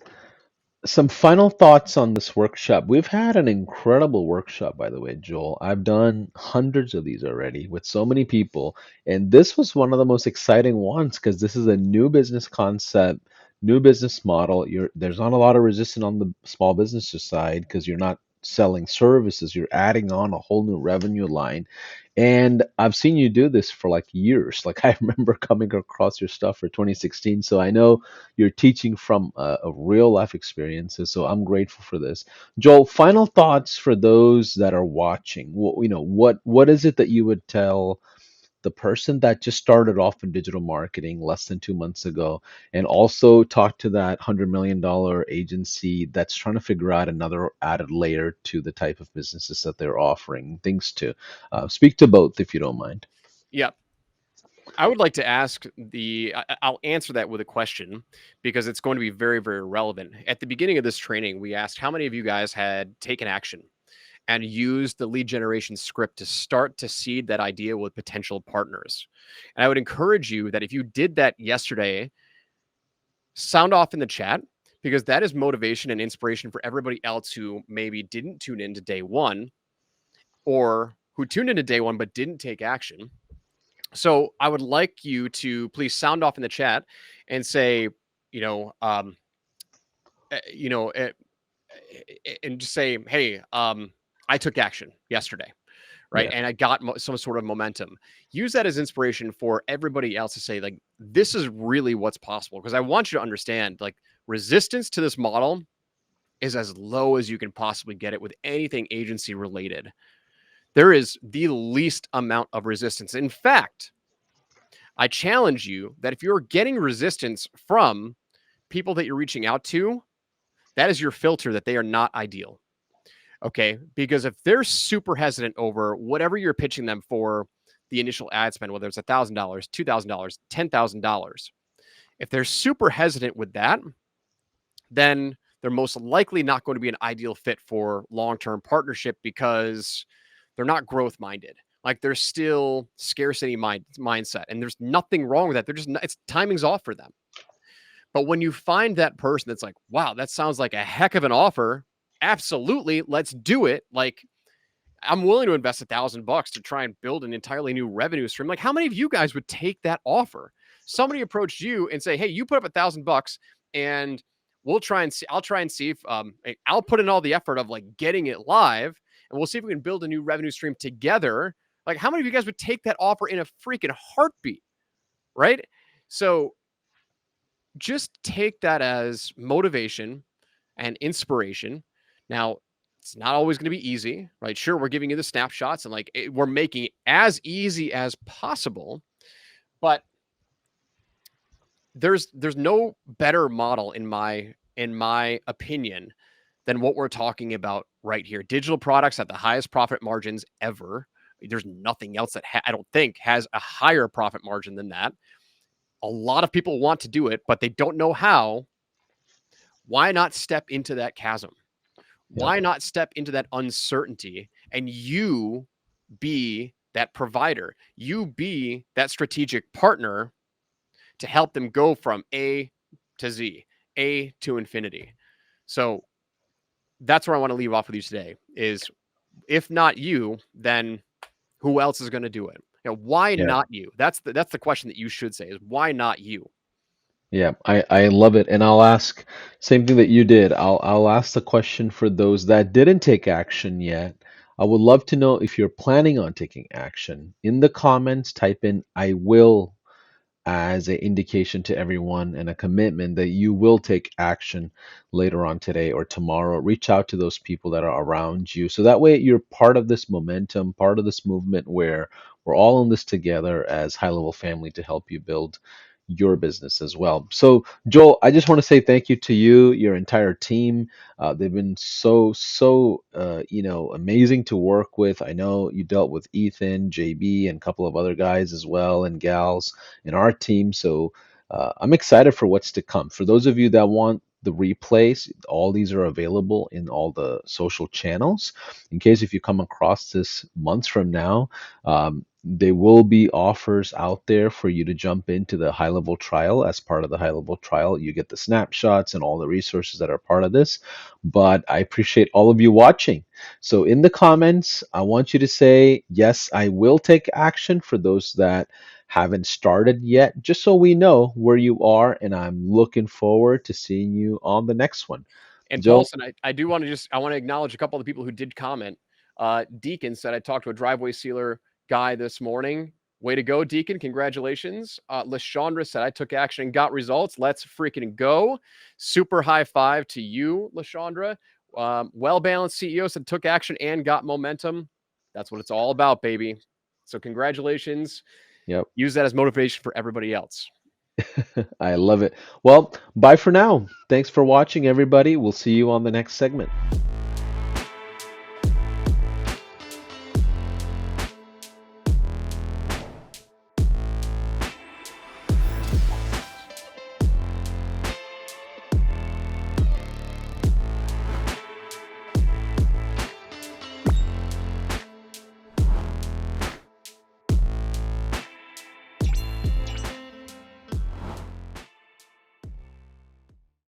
some final thoughts on this workshop. We've had an incredible workshop, by the way, Joel. I've done hundreds of these already with so many people, and this was one of the most exciting ones because this is a new business concept, new business model. There's not a lot of resistance on the small business side because you're not selling services, you're adding on a whole new revenue line. And I've seen you do this for like years. Like I remember coming across your stuff for 2016. So I know you're teaching from a real life experiences. So I'm grateful for this. Joel, final thoughts for those that are watching. What is it that you would tell the person that just started off in digital marketing less than 2 months ago, and also talk to that $100 million agency that's trying to figure out another added layer to the type of businesses that they're offering things to? Speak to both if you don't mind. yeah, I would like to ask I'll answer that with a question because it's going to be very, very relevant. At the beginning of this training, we asked how many of you guys had taken action and used the lead generation script to start to seed that idea with potential partners. And I would encourage you that if you did that yesterday, sound off in the chat because that is motivation and inspiration for everybody else who maybe didn't tune into day one or who tuned into day one but didn't take action. So I would like you to please sound off in the chat and say, you know, um, eh, you know, eh, and just say, hey, I took action yesterday, right? Yeah. And I got some sort of momentum. Use that as inspiration for everybody else to say, like, this is really what's possible. Because I want you to understand, like, resistance to this model is as low as you can possibly get it with anything agency related. There is the least amount of resistance. In fact, I challenge you that if you're getting resistance from people that you're reaching out to, that is your filter that they are not ideal. Okay. Because if they're super hesitant over whatever you're pitching them for the initial ad spend, whether it's $1,000, $2,000, $10,000, If they're super hesitant with that, then they're most likely not going to be an ideal fit for long-term partnership because they're not growth minded. Like they're still scarcity mindset, and there's nothing wrong with that. They're just it's timing's off for them. But when you find that person that's like, wow, that sounds like a heck of an offer, absolutely, let's do it. Like I'm willing to invest $1,000 to try and build an entirely new revenue stream. Like, how many of you guys would take that offer? Somebody approached you and say, "Hey, you put up $1,000, and we'll try and see. I'll try and see if I'll put in all the effort of like getting it live, and we'll see if we can build a new revenue stream together." Like, how many of you guys would take that offer in a freaking heartbeat, right? So just take that as motivation and inspiration. Now, it's not always going to be easy, right? Sure, we're giving you the snapshots and like we're making it as easy as possible, but there's no better model in my opinion than what we're talking about right here. Digital products at the highest profit margins ever. There's nothing else that I don't think has a higher profit margin than that. A lot of people want to do it, but they don't know how. Why not step into that chasm? Yep. Why not step into that uncertainty and you be that provider? You be that strategic partner to help them go from A to Z, A to infinity. So that's where I want to leave off with you today is if not you, then who else is going to do it? You know, why Yeah. not you? That's the question that you should say is why not you? Yeah, I love it. And I'll ask same thing that you did. I'll ask the question for those that didn't take action yet. I would love to know if you're planning on taking action. In the comments, type in I will as an indication to everyone and a commitment that you will take action later on today or tomorrow. Reach out to those people that are around you. So that way you're part of this momentum, part of this movement where we're all in this together as high level family to help you build your business as well. So, Joel, I just want to say thank you to you, your entire team. They've been so amazing to work with. I know you dealt with Ethan, JB, and a couple of other guys as well, and gals in our team. So I'm excited for what's to come. For those of you that want the replays, all these are available in all the social channels. In case if you come across this months from now, there will be offers out there for you to jump into the high level trial. As part of the high level trial, you get the snapshots and all the resources that are part of this. But I appreciate all of you watching. So in the comments, I want you to say, yes, I will take action for those that haven't started yet, just so we know where you are. And I'm looking forward to seeing you on the next one. And Joe, Paulson, I do want to I want to acknowledge a couple of the people who did comment. Deacon said I talked to a driveway sealer guy this morning. Way to go, Deacon. Congratulations. LaShondra said I took action and got results. Let's freaking go. Super high five to you, LaShondra. Well-balanced CEO said took action and got momentum. That's what it's all about, baby. So congratulations. yep. Use that as motivation for everybody else. I love it. Well, bye for now. Thanks for watching, everybody. We'll see you on the next segment.